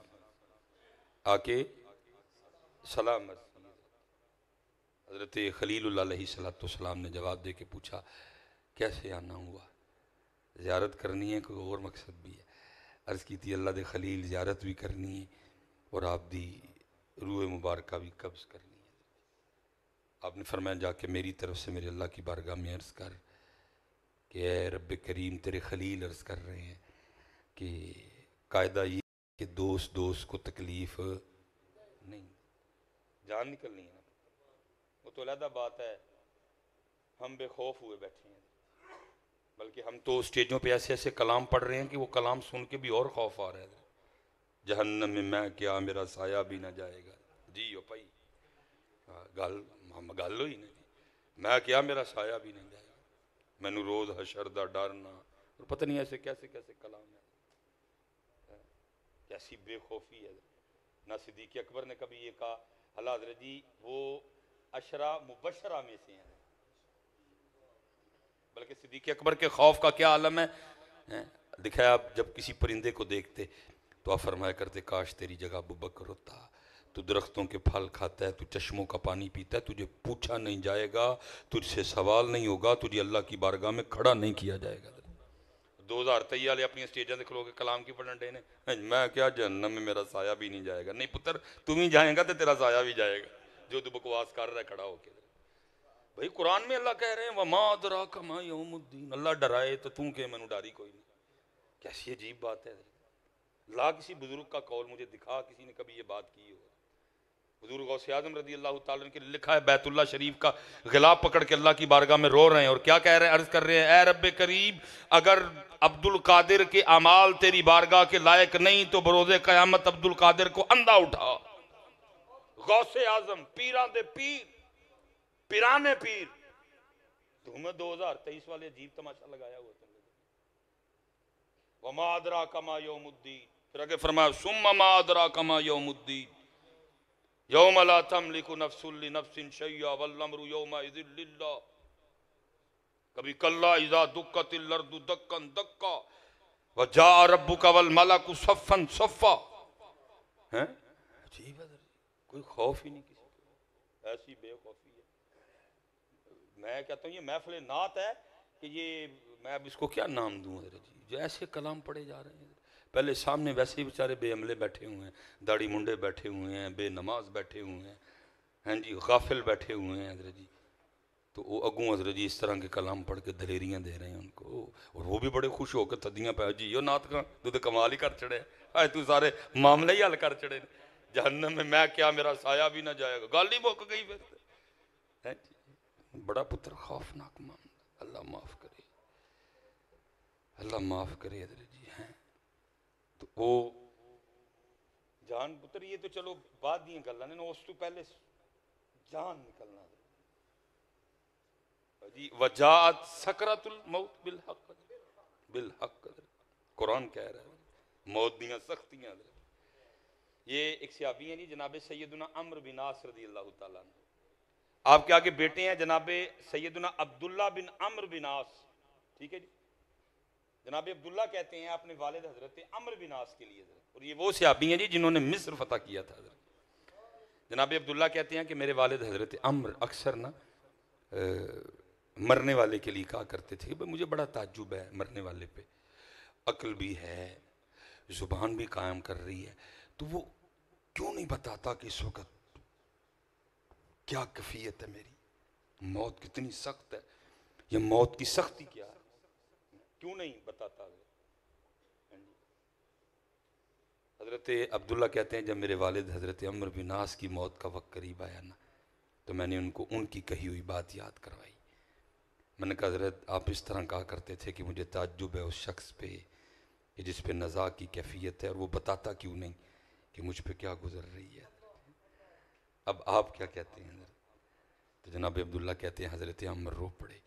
آ کے سلام عرض کی. حضرت خلیل اللہ علیہ السلام نے جواب دے کے پوچھا کیسے آنا ہوا, زیارت کرنی ہے کوئی اور مقصد بھی ہے؟ عرض کی تھی اللہ دے خلیل زیارت بھی کرنی ہے اور آپ دی روح مبارکہ بھی قبض کرنی ہے. آپ نے فرمایا جا کے میری طرف سے میرے اللہ کی بارگاہ میں عرض کر کہ اے رب کریم تیرے خلیل عرض کر رہے ہیں کہ قاعدہ یہ کہ دوست کو تکلیف نہیں, جان نکلنی ہے نا, وہ تو علیحدہ بات ہے. ہم بے خوف ہوئے بیٹھے ہیں, بلکہ ہم تو اسٹیجوں پہ ایسے ایسے کلام پڑھ رہے ہیں کہ وہ کلام سن کے بھی اور خوف آ رہا ہے. جہنم میں کیا میرا سایہ بھی نہ جائے گا, جی او پائی گل ہوئی نا جی, میں کیا میرا سایہ بھی نہیں جائے گا, مینو روز حشر دا ڈرنا, اور پتہ نہیں ایسے کیسے کیسے کلام ہے, کیسی بے خوفی ہے. نہ صدیق اکبر نے کبھی یہ کہا, اللہ حضرت جی وہ عشرہ مبشرہ میں سے ہیں, بلکہ صدیق اکبر کے خوف کا کیا عالم ہے. دکھایا آپ جب کسی پرندے کو دیکھتے تو آپ فرمایا کرتے کاش تیری جگہ ابوبکر ہوتا, تو درختوں کے پھل کھاتا ہے, تو چشموں کا پانی پیتا ہے, تجھے پوچھا نہیں جائے گا, تجھ سے سوال نہیں ہوگا, تجھے اللہ کی بارگاہ میں کھڑا نہیں کیا جائے گا. 2023 والے اپنی اسٹیجیں دکھ لو گے کلام کی پڑھن ڈے نے, میں کیا جہنم میں میرا سایہ بھی نہیں جائے گا. نہیں پتر تم ہی جائیں گا تو تیرا سایہ بھی جائے گا جو تو بکواس کر رہا ہے کھڑا ہو کے. بھائی قرآن میں اللہ کہہ رہے ہیں وما ادراک ما یوم الدین, اللہ ڈرائے تو تم کہ مینوں ڈاری کوئی نہیں. کیسی عجیب بات ہے. لا کسی بزرگ کا قول مجھے دکھا کسی نے کبھی یہ بات کی ہو. حضور غوث اعظم رضی اللہ تعالیٰ عنہ کے لکھا ہے بیت اللہ شریف کا غلاف پکڑ کے اللہ کی بارگاہ میں رو رہے ہیں, اور کیا کہہ رہے ہیں, عرض کر رہے ہیں اے رب کریم اگر عبد القادر کے اعمال تیری بارگاہ کے لائق نہیں تو بروز قیامت عبد القادر کو اندھا اٹھا. غوث اعظم پیران دے پیر پیرانے پیر, تمہیں 2023 والے عجیب تماشا لگایا ہوا تم نے. وما ادراک ما یوم الدین, پھر آگے فرمایا ثم ما ادراک ما یوم الدین یوم لا تملک نفس لنفس شیئا والامر یومئذ للہ. کبھی کلا اذا دکت الارض دکا دکا وجاء ربک والملک صفا صفا. عجیب ہے, کوئی خوف ہی نہیں کسی کو, ایسی بے خوفی ہے. میں کہتا ہوں یہ محفل نعت ہے کہ یہ میں اب اس کو کیا نام دوں حضرت جی, جو ایسے کلام پڑھے جا رہے ہیں. پہلے سامنے ویسے ہی بیچارے بے عملے بیٹھے ہوئے ہیں, داڑھی منڈے بیٹھے ہوئے ہیں, بے نماز بیٹھے ہوئے ہیں, ہاں جی غافل بیٹھے ہوئے ہیں حضرت جی. تو وہ اگوں حضرت جی اس طرح کے کلام پڑھ کے دلیریاں دے رہے ہیں ان کو، اور وہ بھی بڑے خوش ہو کے تھدیاں پہ جی یہ نات کہاں تو کمال ہی کر چڑے آج تو سارے معاملے ہی حل کر چڑے جہنم میں کیا میرا سایہ بھی نہ جائے گا، گل ہی مک گئی پھر بڑا پتر خوفناک معاملہ، اللہ معاف کرے، اللہ معاف کرے حضرت جی ہیں۔ تو وہ جان پتر یہ تو چلو بعد دیا گلاں نے، اس تو پہلے جان نکلنا جی وجاءت سکرات الموت بالحق، بالحق قرآن کہہ رہا ہے موت دیاں سختیاں۔ یہ ایک صحابی ہیں جی جناب سیدنا عمرو بن عاص رضی اللہ تعالیٰ عنہ، آپ کے آگے بیٹے ہیں جناب سیدنا عبداللہ بن عمرو بن عاص، ٹھیک ہے جی، جناب عبداللہ کہتے ہیں اپنے والد حضرت عمرو بن عاص کے لیے حضرت، اور یہ وہ صحابی ہیں جی جنہوں نے مصر فتح کیا تھا حضرت۔ جناب عبداللہ کہتے ہیں کہ میرے والد حضرت عمرو اکثر نا مرنے والے کے لیے کہا کرتے تھے کہ مجھے بڑا تعجب ہے مرنے والے پہ، عقل بھی ہے، زبان بھی قائم کر رہی ہے، تو وہ کیوں نہیں بتاتا کہ اس وقت کیا کیفیت ہے میری، موت کتنی سخت ہے، یا موت کی سختی کیا ہے، کیوں نہیں بتاتا؟ حضرت عبداللہ کہتے ہیں جب میرے والد حضرت عمرو بن عاص کی موت کا وقت قریب آیا نا، تو میں نے ان کو ان کی کہی ہوئی بات یاد کروائی۔ میں نے کہا حضرت آپ اس طرح کہا کرتے تھے کہ مجھے تعجب ہے اس شخص پہ کہ جس پہ نزاع کی کیفیت ہے، اور وہ بتاتا کیوں نہیں کہ مجھ پہ کیا گزر رہی ہے۔ اب آپ کیا کہتے ہیں حضرت؟ تو جناب عبداللہ کہتے ہیں حضرت عمرو رو پڑے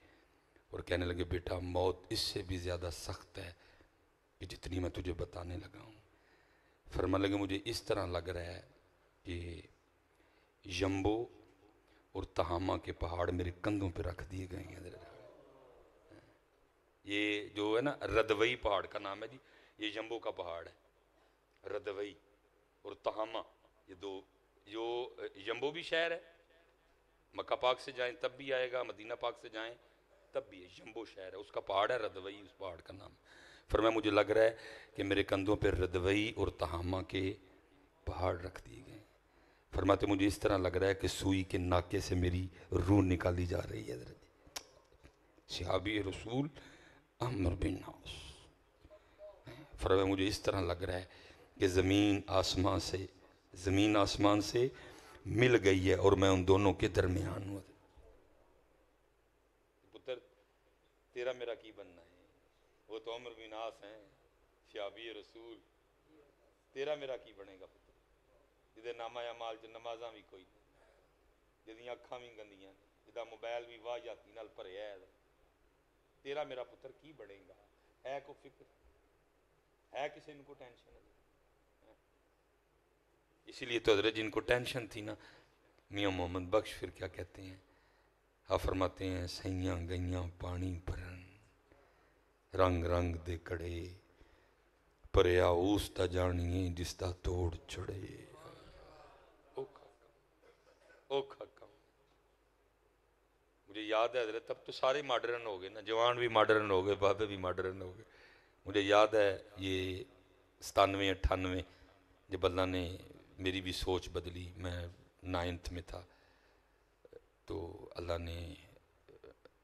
اور کہنے لگے بیٹا موت اس سے بھی زیادہ سخت ہے کہ جتنی میں تجھے بتانے لگا ہوں۔ فرمانے لگے مجھے اس طرح لگ رہا ہے کہ یمبو اور تہامہ کے پہاڑ میرے کندھوں پہ رکھ دیے گئے ہیں حضرت۔ یہ جو ہے نا ردوئی پہاڑ کا نام ہے جی، یہ یمبو کا پہاڑ ہے، ردوئی اور تہامہ، یہ دو، جو یمبو بھی شہر ہے، مکہ پاک سے جائیں تب بھی آئے گا، مدینہ پاک سے جائیں تب بھی ہے، یمبو شہر ہے، اس کا پہاڑ ہے ردوئی، اس پہاڑ کا نام۔ فرمایا مجھے لگ رہا ہے کہ میرے کندھوں پہ ردوئی اور تہامہ کے پہاڑ رکھ دیے گئے۔ فرماتے مجھے اس طرح لگ رہا ہے کہ سوئی کے ناکے سے میری روح نکالی جا رہی ہے حضرت۔ صحابی رسول عمرو بن عاص، فرمایا مجھے اس طرح لگ رہا ہے کہ زمین آسمان سے مل گئی ہے اور میں ان دونوں کے درمیان ہوں۔ پتر تیرا میرا کی بننا ہے، وہ تو عمرو بن عاص ہیں صحابی رسول، تیرا میرا کی بنے گا پتر جدے نامہ اعمال چ نمازاں بھی کوئی جدیاں اکھاں بھی گندیاں جدا موبائل بھی واہیاتی نال بھریا ہے، تیرا میرا پتر کی بنے گا؟ ہے کو فکر ہے کسی ان کو ٹینشن ہے؟ اسی لیے تو حضرت جن کو ٹینشن تھی نا میاں محمد بخش پھر کیا کہتے ہیں، آپ فرماتے ہیں سیاں گئیاں پانی بھرن رنگ رنگ دے کڑے پریا اس تا جانیے جس تا توڑ چڑے۔ اوکھا کم مجھے یاد ہے حضرت، اب تو سارے ماڈرن ہو گئے نا، جوان بھی ماڈرن ہو گئے، بابے بھی ماڈرن ہو گئے۔ مجھے یاد ہے یہ 97 98 جب اللہ نے میری بھی سوچ بدلی، میں 9th میں تھا تو اللہ نے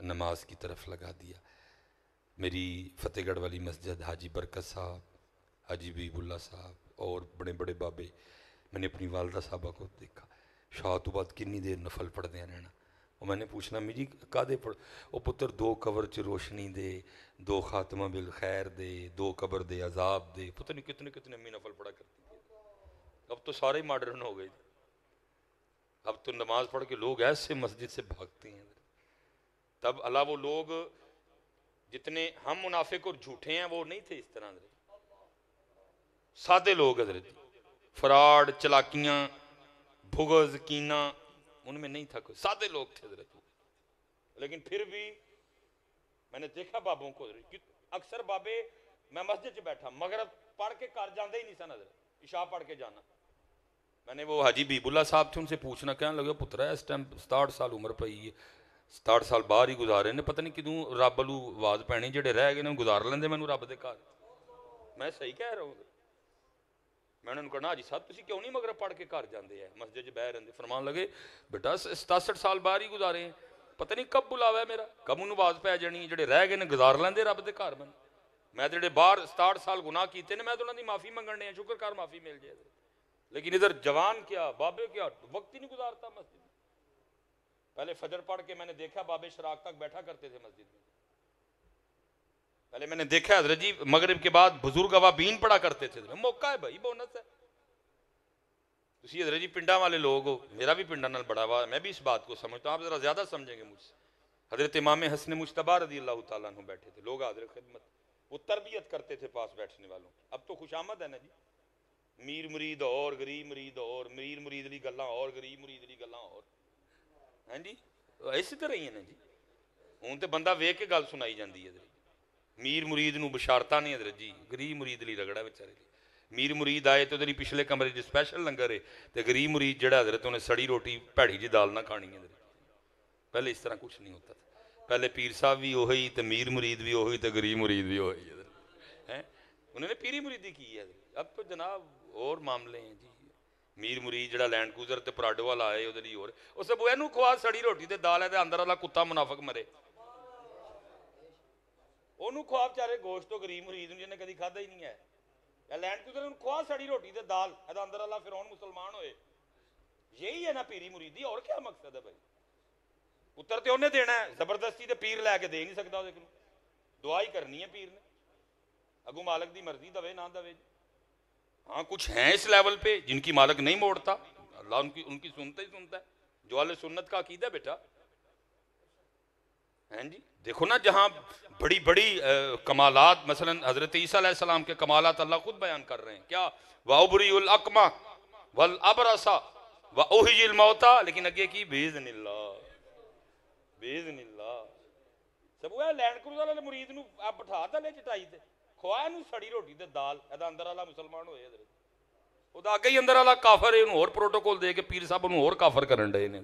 نماز کی طرف لگا دیا۔ میری فتح گڑھ والی مسجد حاجی برکت صاحب، حاجی بیب اللہ صاحب اور بڑے بڑے بابے، میں نے اپنی والدہ صاحبہ کو دیکھا شاہ تو بعد کنی دیر نفل پڑھ دیا رہنا، اور میں نے پوچھنا می جی کادے پڑھ، او پتر 2 قبر چ روشنی دے، 2 خاتمہ بالخیر دے، 2 قبر دے عذاب دے، پتہ نہیں کتنے کتنے امی نفل پڑھا کرتی تھی۔ اب تو سارے ماڈرن ہو گئے، اب تو نماز پڑھ کے لوگ ایسے مسجد سے بھاگتے ہیں۔ تب اللہ وہ لوگ جتنے ہم منافق اور جھوٹے ہیں وہ نہیں تھے اس طرح حضرت، سادے لوگ حضرت، فراڈ چلاکیاں بغض کینہ ان میں نہیں تھا کوئی، سادے لوگ تھے حضرت۔ لیکن پھر بھی میں نے دیکھا بابوں کو حضرت، اکثر بابے میں مسجد سے بیٹھا مغرب پڑھ کے گھر جاندے ہی نہیں سن حضرت، عشاء پڑھ کے جانا۔ میں نے وہ حاجی بیب اللہ صاحب تھے ان سے پوچھنا، کہنے لگا پتر ہے اس ٹائم 67 سال عمر پئی ہے، 67 سال باہر ہی گزارے نے، پتہ نہیں کدوں رب لو آواز پینی جڑے رہ گئے نے گزار لیندے مینوں رب دے گھر۔ میں صحیح کہہ رہا ہوں، میں نے ان کو کہا جی صاحب تسی کیوں نہیں مغرب پڑھ کے گھر جاندے ہیں مسجد بہ رہندے؟ فرمان لگے بیٹا 67 سال باہر ہی گزارے ہیں، پتہ نہیں کب بلاوا ہے میرا، کب انہوں آواز پی جانی، جڑے رہ گئے نے گزار لیندے رب دے گھر میں. میں جڑے باہر 67 سال گناہ کیتے نے میں تو انہوں دی معافی منگنے ہیں، شکر کر معافی مل جائے. لیکن ادھر جوان کیا بابے کیا وقت ہی نہیں گزارتا مسجد میں. پہلے فجر پڑھ کے میں نے دیکھا بابے شراق تک بیٹھا کرتے تھے مسجد میں. پہلے میں نے دیکھا حضرت جی مغرب کے بعد بزرگ اوابین پڑھا کرتے تھے. موقع ہے بھائی، بونس ہے. تسی حضرت جی پنڈا والے لوگ ہو، میرا بھی پنڈا نال بڑا ہوا، میں بھی اس بات کو سمجھتا ہوں، آپ ذرا زیادہ سمجھیں گے مجھ سے. حضرت امام حسن مجتبی رضی اللہ تعالیٰ عنہ بیٹھے تھے، لوگ حاضر خدمت، وہ تربیت کرتے تھے پاس بیٹھنے والوں. اب تو خوش آمد ہے نا جی، میر مرید اور غریب مرید اور، میر مرید لی گلاں اور غریب مرید لی گلاں اور. ہاں جی اسی طرح ہی ہے نا جی. ہوں تو بندہ ویکھ کے گل سنائی جاندی ہے. میر مرید نو بشارتاں نہیں حضرت جی، غریب مرید لی رگڑا بیچارے لی. میر مرید آئے تو ادھر پچھلے کمرے جو سپیشل لنگر ہے، تے غریب مرید جڑا حضرت انہیں سڑی روٹی پیڑی جی دال نہ کھانی ہے. پہلے اس طرح کچھ نہیں ہوتا تھا. پہلے پیر صاحب بھی وہی تے میر مرید بھی وہی تے غریب مرید بھی وہی. انہوں نے پیری مریدی کی ہے. اب تو جناب اور معاملے ہیں جی. میر مرید جڑا لینڈ کروزر تے پراڈو والا آئے ادھر ہی اور اس سے بوئے نو کھوا سڑی روٹی تے دال ہے تے اندر والا کتا منافق مرے. انہوں کھوا بچارے گوشت تو غریب مرید جن نے کدی کھادا ہی نہیں ہے. یا لینڈ کروزر انہوں کھوا سڑی روٹی تے دال ہے اندر والا فرعون مسلمان ہوئے. یہی ہے نا پیری مریدی، اور کیا مقصد ہے بھائی؟ پتر تے انہیں دینا ہے، زبردستی تے پیر لے کے دے نہیں سکتا. دعائی کرنی ہے پیر نے، اگو مالک دی مرضی دوے نہ دوے. ہاں کچھ ہیں اس لیول پہ جن کی مالک نہیں موڑتا، اللہ ان کی سنتا ہی سنتا ہے. جو اہل سنت کا عقیدہ بیٹا. ہیں جی دیکھو نا جہاں بڑی بڑی کمالات، مثلا حضرت عیسیٰ علیہ السلام کے کمالات اللہ خود بیان کر رہے ہیں. کیا وَأُبْرِئُ الْأَكْمَحَ وَالْأَبْرَصَ وَأُحْيِي الْمَوْتَى، لیکن اگے کی بِإِذْنِ اللہ، بِإِذْنِ اللہ. سب وہ لینڈ کروزر والے مرید نو آپ بٹھا تا لے چٹائی تے کھوایا نو سڑی روٹی تے دال ادا اندر والا مسلمان ہوئے. حضرت وہ تو آگے ہی اندر والا کافر ہے، انہوں اور پروٹوکول دے کے پیر صاحب انہوں اور کافر کرن ڈے نے.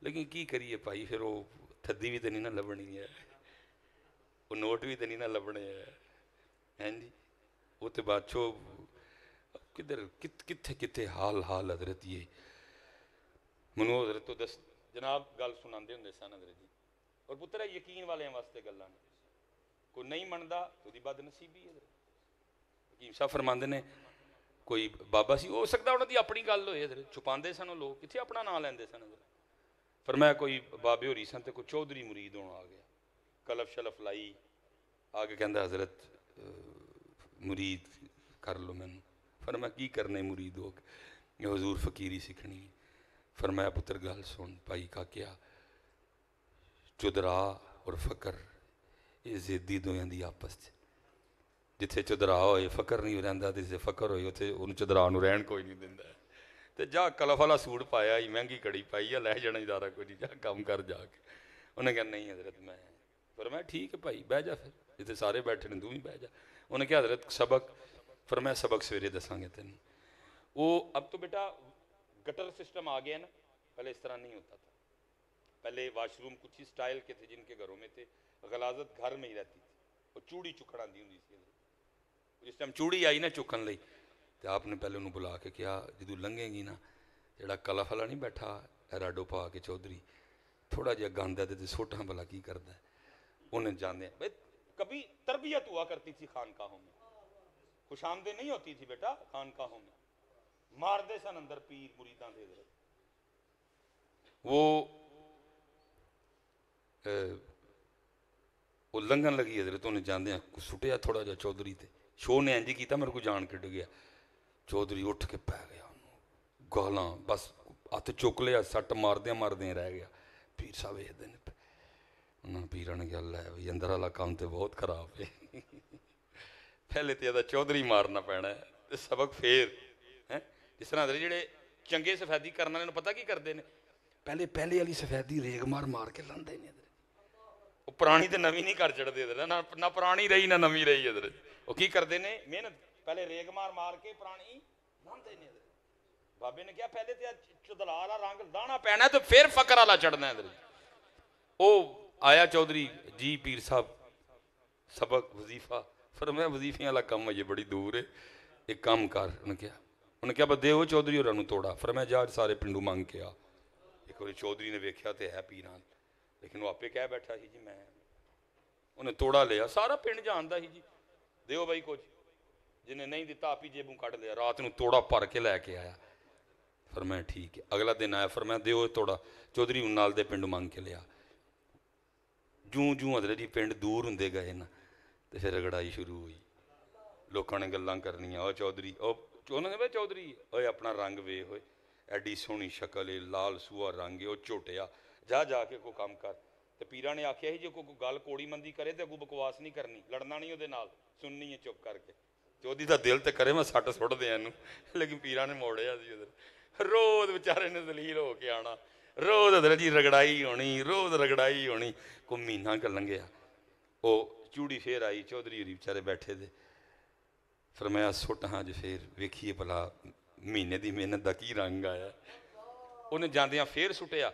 لیکن کی کریے بھائی، پھر وہ تھدی بھی تو نہیں نہ لبنی ہے، وہ نوٹ بھی تو نہیں نہ لبنے ہیں جی. وہ تو بادشاہ کدھر کتھے کتھے حال حضرت. یہ منو حضرت تو دس جناب گل سناندے ہوندے سن حضرت جی. اور پتر ہے یقین والے واسطے گلاں نے، کوئی نہیں مندا تو دی بد نصیبی ہے. حکیم صاحب فرماندے نے کوئی بابا سی، ہو سکتا انہوں دی اپنی گل ہوئے حضرت، چھپاندے سن وہ لوگ، کتنے اپنا نام لیندے سن حضرت. فرمایا کوئی بابے ہوری سن تے کوئی چودھری مرید ہونا آ گیا، کلف شلف لائی آگے کہندا حضرت مرید کر لو میں. فرمایا کی کرنے مرید ہو کے؟ حضور فقیری سکھنی. فرمایا پتر گل سن بھائی کا کیا، چدرا اور فقر یہ زیدی دویاں دی آپس سے. جتھے چدرا ہوئے فقر نہیں رہندا، جتھے فقر ہوئے اتھے انہوں چدرا نو رہن کوئی نہیں دیندا. تے جا کلف والا سوٹ پایا ہی، مہنگی کڑی پائی ہے، لے جانا ادارہ کوئی نہیں، جا کام کر جا کے. انہیں کہا نہیں حضرت میں. فرمایا ٹھیک ہے بھائی بہ جا، پھر جتھے سارے بیٹھے نے تو بھی بہ جا. انہیں کہا حضرت سبق؟ فرمایا سبق سویرے دساں گے تینوں. وہ اب تو بیٹا گٹر سسٹم آ گیا نا، پہلے اس طرح نہیں ہوتا تھا. پہلے واش روم کچھ ہی سٹائل کے تھے جن کے گھروں میں تھے، غلاظت گھر میں ہی رہتی تھی. وہ چوڑی چکن آندی ہوندی سی. جس ٹائم چوڑی آئی نا چکن لئی تو آپ نے پہلے انہوں بلا کے کیا جدو لنگے گی نا، جڑا کلف والا نہیں بیٹھا راڈو پا کے چودھری، تھوڑا جہا گاندہ دے سوٹاں بلا کی کردا ہے. انہیں جانے ہیں کبھی تربیت ہوا کرتی تھی خانقاہوں میں، خوش آمدید نہیں ہوتی تھی بیٹا خانقاہوں میں. مار دے سن اندر پیر مریداں دے حضرت. وہ لنگن لگی حضرت، انہیں جاندے ہیں سٹیا تھوڑا جا چودھری تے. شو نے انجی کیتا میرے کو جان کٹ گیا. چودھری اٹھ کے پہ گیا، گالاں بس ہاتھ چک لیا، سٹ ماردیاں رہ گیا. پیر صاحب یہ دن پہ انہوں پیرہ نے کہا اللہ ہے اندر والا کام تے بہت خراب ہے. پہلے تے یہ چودھری مارنا پینا ہے سبق پھر. جس طرح حضرت جڑے چنگے سفیدی کرنا نے پتہ کی کردے نے، پہلے والی سفیدی ریگ مار کے لاندے نے. وہ پرانی تے نوی نہیں کر چڑھتے حضرت، نہ پرانی رہی نہ نوی رہی حضرت. وہ کی کردے نے محنت پہلے ریگ مار کے پرانی لاندے نے. بابے نے کیا پہلے تے چدلا والا رنگ لانا پینا تو پھر فقر والا چڑھنا ہے حضرت. او آیا چودھری جی پیر صاحب سبق وظیفہ. فرمایا وظیفے والا کام یہ بڑی دور ہے، ایک کام کر. انہیں کیا بس دے ہو چودھری اور انہوں توڑا. فرمایا جا سارے پنڈو مانگ کے آ. ایک بار چودھری نے ویکھیا تے ہے پیران لیکن وہ آپے کہہ بیٹھا سی جی میں انہیں توڑا لیا سارا پنڈ جانتا سی جی دیو بھائی کچھ جنہیں نہیں دیتا آپ ہی جیبوں کٹ لیا رات نو توڑا پر کے لے کے آیا فرمایا ٹھیک ہے اگلا دن آیا فرمایا دیو توڑا چودھری نال دے پنڈ مانگ کے لیا جوں جوں حضرت جی پنڈ دور ہوندے گئے نا تو پھر رگڑائی شروع ہوئی لوگوں نے گلاں کرنیاں او چودھری او انہوں نے چودھری اوے اپنا رنگ وے ہوئے ایڈی سونی شکل ہے لال سوا رنگ ہے وہ چوٹیا جا جا کے کوئی کام کر تو پیرا نے آخیا ہی جو کوئی گل کوڑی مندی کرے تو اگوں بکواس نہیں کرنی لڑنا نہیں وہ نال سننی ہے چپ کر کے چودھری دا دل تے کرے میں سٹ سٹ دیا لیکن پیرا نے موڑیا سی ادھر روز بیچارے نے ذلیل ہو کے آنا روز حضرت جی رگڑائی ہونی روز رگڑائی ہونی کو مہینہ کر لنگیا وہ چوڑی پھر آئی چودھری ہوری بیچارے بیٹھے دے فرمایا سٹ ہاں جو پھر ویکھیے بھلا مہینے دی محنت دا کی رنگ آیا انہیں جاندیاں پھر سٹیا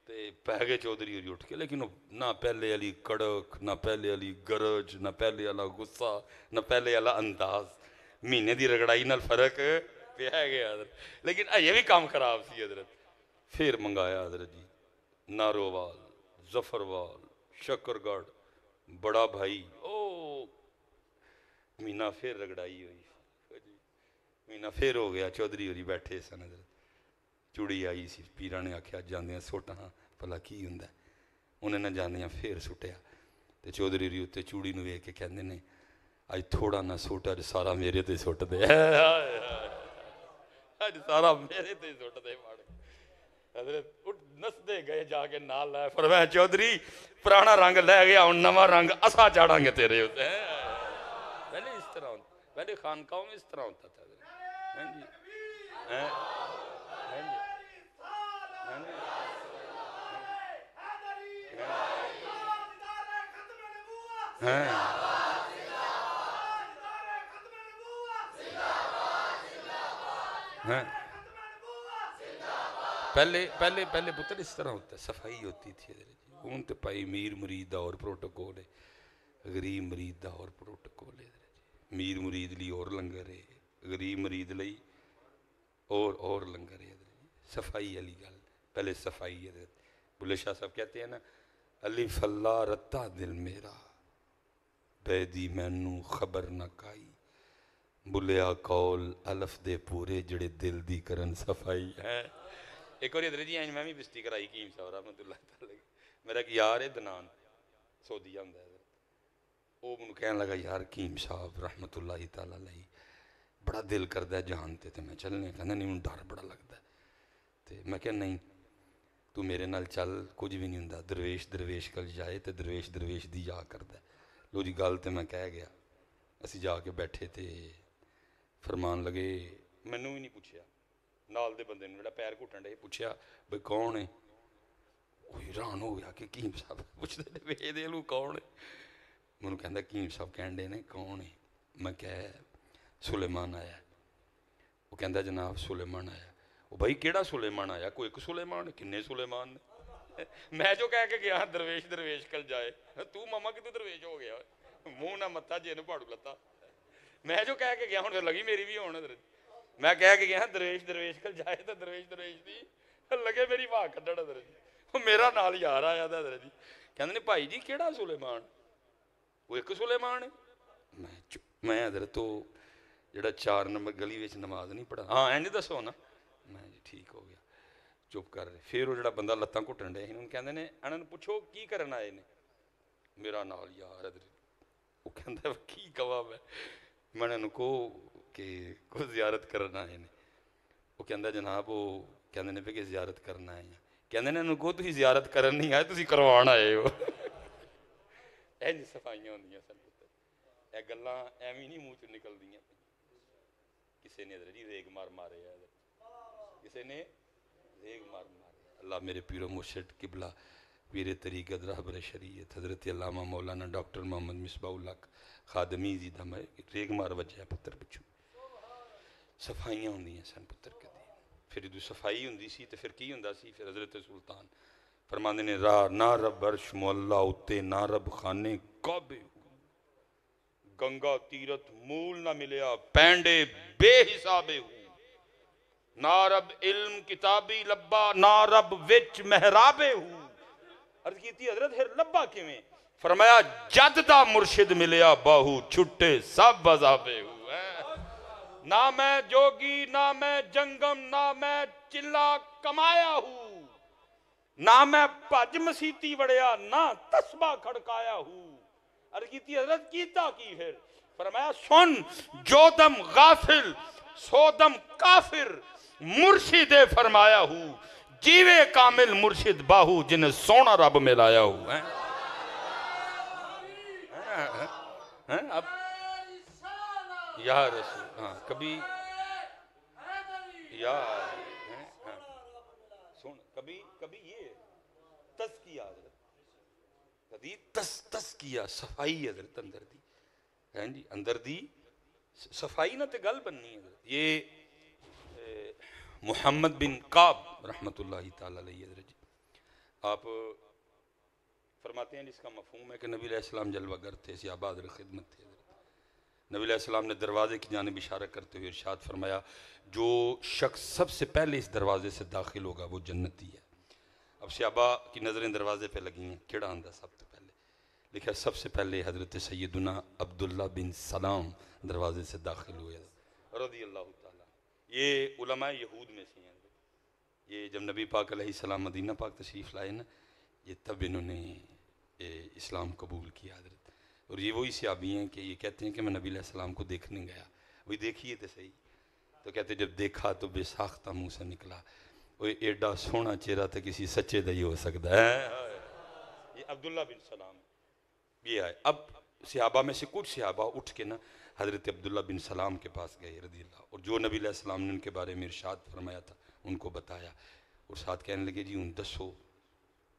تے پہ گئے چودھری ہوری اٹھ کے لیکن نہ پہلے والی کڑک نہ پہلے والی گرج نہ پہلے والا غصہ نہ پہلے والا انداز مہینے دی رگڑائی نال فرق پہ گیا حضرت لیکن یہ بھی کام خراب سی حضرت پھر منگایا حضرت جی نارووال ظفروال شکر گڑھ بڑا بھائی او مہینہ پھر رگڑائی ہوئی مہینہ پھر ہو گیا چودھری ہوری بیٹھے سن حضرت چوڑی آئی سی پیرا نے آخیا جاندیاں سٹ ہاں بھلا کی ہوندا انہیں نہ جاندیاں پھر سٹیا تے چودھری ہوری اتنے چوڑی نو ویکھ کے کہندے نے اج تھوڑا نہ سٹ اج سارا میرے تے سٹ دے اج سارا میرے تے سٹ دے پڑ حضرت نسدے گئے جا کے نال لائے فرمایا چودھری پرانا رنگ لے گیا ہن نواں رنگ اساں چاڑاں گے تیرے اوتے پہلے اس طرح ہوتا پہلے خانقاہوں میں اس طرح ہوتا تھا ہاں جی پہلے پہلے پہلے پتر اس طرح ہوتا ہے صفائی ہوتی تھی ہوں تو پائی میر مرید دا اور پروٹوکول ہے غریب مرید دا اور پروٹوکول ہے میر مرید لی اور لنگر ہے غریب مرید لی اور لنگر ہے صفائی علی گل پہلے صفائی ہے بلے شاہ صاحب کہتے ہیں نا الف اللہ رتا دل میرا بیدی مینو خبر نہ کائی بلیا کول الف دے پورے جڑے دل دی کرن صفائی ہے ایک اور حضرت جی میں بھی بستی کرائی کیم صاحب رحمۃ اللہ تعالی میرا ایک یار ہے دنان سعودیہ ہوندا ہے وہ مجھے کہنے لگا یار کیم صاحب رحمۃ اللہ تعالی علیہ بڑا دل کردا ہے جانتے تے میں چلنے کہندا نہیں مجھے ڈر بڑا لگتا ہے تے میں کہ نہیں تو میرے نال چل کچھ بھی نہیں ہوندا درویش درویش کل جائے تے درویش درویش دی جا کردا ہے لو جی گل تے میں کہہ گیا اسی جا کے بیٹھے تے فرمان لگے مینوں بھی نہیں پوچھیا نال دے بندے نے جڑا پیر گھٹن ڈے پوچھیا بھئی کون ہے وہ حیران ہو گیا کہ کیم صاحب پوچھتے نے وے دے لو کون ہے منو کہندا کیم صاحب کہن ڈے نے کون ہے میں کہہ سلیمان آیا وہ کہندا جناب سلیمان آیا وہ بھائی کیڑا سلیمان آیا کوئی ایک سلیمان کنے سلیمان نے میں جو کہہ کے گیا درویش درویش کل جائے تو ماما کی تو درویش ہو گیا منہ نہ متا جے نو پاڑو لتا میں جو کہہ کے گیا ہوں لگی میری بھی ہونا میں کہہ کے گیا درویش درویش کل جائے تو درویش درویش دی لگے میری ماں کڈڑ حضرت میرا نال یار آیا تھا حضرت جی کہندے نے بھائی جی کیڑا سلیمان وہ ایک سلیمان ہے میں حضرت تو جڑا 4 نمبر گلی وچ نماز نہیں پڑھا ہاں اینج دسو نا میں جی ٹھیک ہو گیا چپ کر رہے پھر وہ جڑا بندہ لتاں گھٹن ڈے انہوں کہندے نے انہاں نوں پوچھو کی کرن آئے نے میرا نال یار حضرت وہ کہندا کی کہواں میں انہوں کو کہ کو زیارت کرنا آئے نے وہ کہندا جناب وہ کہندے نے کہ زیارت کرنا آئے ہیں کہندے نے انہوں کو تسی زیارت کرن نہیں آئے تسی کروان آئے ہو اینج صفائیاں ہوندیاں سن پتر اے گلاں ایویں نہیں منہ چوں نکلدیاں کسی نے حضرت جی ریگ مار مارے ہے کسی نے ریگ مار مارے اللہ میرے پیر و مرشد قبلہ پیر طریقت رہبر شریعت حضرت علامہ مولانا ڈاکٹر محمد مصباح اللہ خادمی زی دم ریگ مار وجہ ہے پتر پچھو صفائیاں ہوندیاں سن پتر کے دی پھر ادو صفائی ہوندی سی تو پھر کی ہوندا سی پھر حضرت سلطان فرماندے نے راہ نہ رب عرش مولا اتے نہ رب خانے کعبے گنگا تیرت مول نہ ملیا پینڈے بے حسابے ہوں نہ رب علم کتابی لبا نہ رب وچ محرابے ہوں عرض کی تھی حضرت پھر لبا کیویں؟ فرمایا جد دا مرشد ملیا باہو چھٹے سب عذابے ہوئے، نہ میں جوگی نہ میں جنگم نہ میں چلا کمایا ہوں، نہ میں پج مسیتی وڑیا نہ تسبہ کھڑکایا ہوں۔ عرض کی تھی حضرت کیتا کی پھر؟ فرمایا سن جو دم غافل سو دم کافر مرشد فرمایا ہوں، جیوے کامل مرشد باہو جنہیں سونا رب ملایا ہوں۔ اب یا رسول ہاں کبھی یا سن کبھی یہ تزکیہ حضرت کبھی تزکیہ صفائی حضرت اندر دی ہیں جی، اندر دی صفائی نہ تے گل بننی حضرت۔ یہ محمد بن کعب رحمت اللہ تعالی علیہ حضرت جی، آپ فرماتے ہیں جس کا مفہوم ہے کہ نبی علیہ السلام جلوہ گر تھے، صحابہ حضرت خدمت تھے حضرت۔ نبی علیہ السلام نے دروازے کی جانب اشارہ کرتے ہوئے ارشاد فرمایا جو شخص سب سے پہلے اس دروازے سے داخل ہوگا وہ جنتی ہے۔ اب صحابہ کی نظریں دروازے پہ لگی ہیں، کیڑا آندہ سب سے پہلے؟ لکھا سب سے پہلے حضرت سیدنا عبداللہ بن سلام دروازے سے داخل ہوئے رضی اللہ تعالیٰ۔ یہ علماء یہود میں سے ہیں، یہ جب نبی پاک علیہ السلام مدینہ پاک تشریف لائے نا، یہ تب انہوں نے اسلام قبول کیا حضرت۔ اور یہ وہی صحابی ہیں کہ یہ کہتے ہیں کہ میں نبی علیہ السلام کو دیکھنے گیا، وہی دیکھیے تو صحیح، تو کہتے جب دیکھا تو بے ساختہ منہ سے نکلا، وہ ایڈا سونا چہرہ تھا کسی سچے دا ہی ہو سکتا ہے۔ یہ عبداللہ بن سلام یہ آئے۔ اب صحابہ میں سے کچھ صحابہ اٹھ کے نا حضرت عبداللہ بن سلام کے پاس گئے رضی اللہ، اور جو نبی علیہ السلام نے ان کے بارے میں ارشاد فرمایا تھا ان کو بتایا، اور ساتھ کہنے لگے جی ان دسو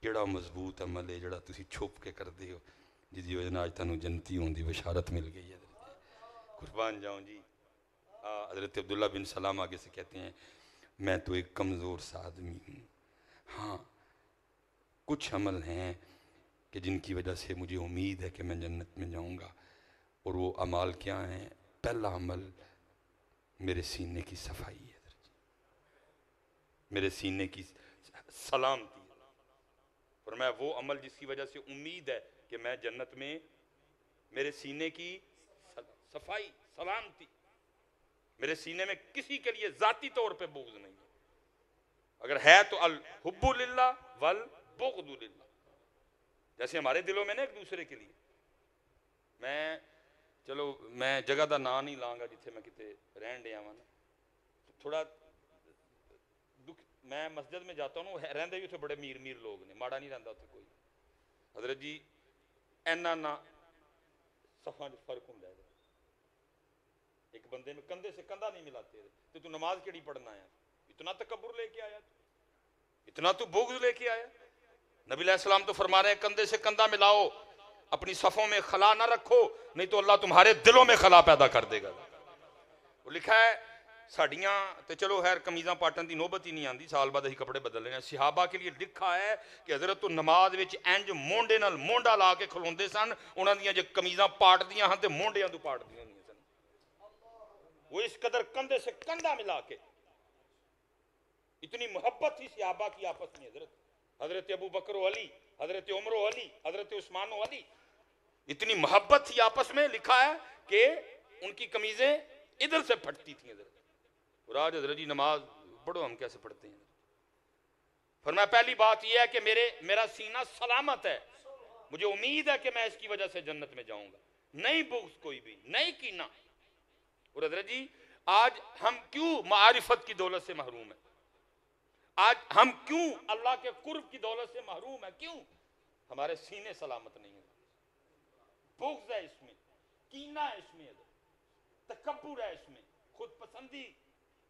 کیڑا مضبوط عمل ہے جڑا تسی چھپ کے کر دے ہو جی وجہ آج تانوں جنتی ہوں دی بشارت مل گئی ہے۔ قربان جاؤں جی۔ حضرت عبداللہ بن سلام آگے سے کہتے ہیں میں تو ایک کمزور سا آدمی ہوں، ہاں کچھ عمل ہیں کہ جن کی وجہ سے مجھے امید ہے کہ میں جنت میں جاؤں گا، اور وہ اعمال کیا ہیں؟ پہلا عمل میرے سینے کی صفائی ہے، میرے سینے کی سلامتی، فرمایا وہ عمل جس کی وجہ سے امید ہے کہ میں جنت میں، میرے سینے کی صفائی سلامتی، میرے سینے میں کسی کے لیے ذاتی طور پہ بغض نہیں ہے، اگر ہے تو الحب للہ والبغض للہ، جیسے ہمارے دلوں میں نا ایک دوسرے کے لیے، میں جگہ دا نام نہیں لاؤں گا جتھے میں کتے رہن دیا ہوں نا، تھوڑا دکھ، میں مسجد میں جاتا ہوں رہندے بھی اتنے بڑے میر میر لوگ نے، ماڑا نہیں رہندا اتنے کوئی حضرت جی، اینا نہ صفحہ جو فرق ہوں ہے، ایک بندے میں کندھے سے کندھا نہیں ملاتے تو نماز کیڑی پڑھنا ہے؟ اتنا تکبر لے کے آیا، اتنا تو بغض لے کے آیا۔ نبی علیہ السلام تو فرما رہے ہیں کندھے سے کندھا ملاؤ، اپنی صفوں میں خلا نہ رکھو، نہیں تو اللہ تمہارے دلوں میں خلا پیدا کر دے گا۔ وہ لکھا ہے ساڑیاں تے چلو خیر کمیزاں پاٹن دی نوبت ہی نہیں آندی، سال بعد ہی کپڑے بدل لینا، صحابہ کے لیے لکھا ہے کہ حضرت تو نماز وچ انج مونڈے نال مونڈا لا کے کھلوندے سن، انہاں دیاں جے کمیزاں پاٹ دیاں ہن تے مونڈیاں تو پاٹ دیاں نہیں سن، وہ اس قدر کندھے سے کندھا ملا کے، اتنی محبت تھی صحابہ کی آپس میں حضرت ابو بکر و علی، حضرت عمر و علی، حضرت عثمان و علی، اتنی محبت تھی آپس میں، لکھا ہے کہ ان کی قمیضیں ادھر سے پھٹتی تھیں حضرت، اور آج حضرت جی نماز پڑھو ہم کیسے پڑھتے ہیں؟ فرمایا پہلی بات یہ ہے کہ میرا سینہ سلامت ہے، مجھے امید ہے کہ میں اس کی وجہ سے جنت میں جاؤں گا، نہیں بغض کوئی بھی، نہیں کینہ۔ اور حضرت جی آج ہم کیوں معرفت کی دولت سے محروم ہیں؟ آج ہم کیوں اللہ کے قرب کی دولت سے محروم ہیں؟ کیوں؟ ہمارے سینے سلامت نہیں ہیں، بغض ہے اس میں، کینہ ہے اس میں، تکبر ہے اس میں، خود پسندی،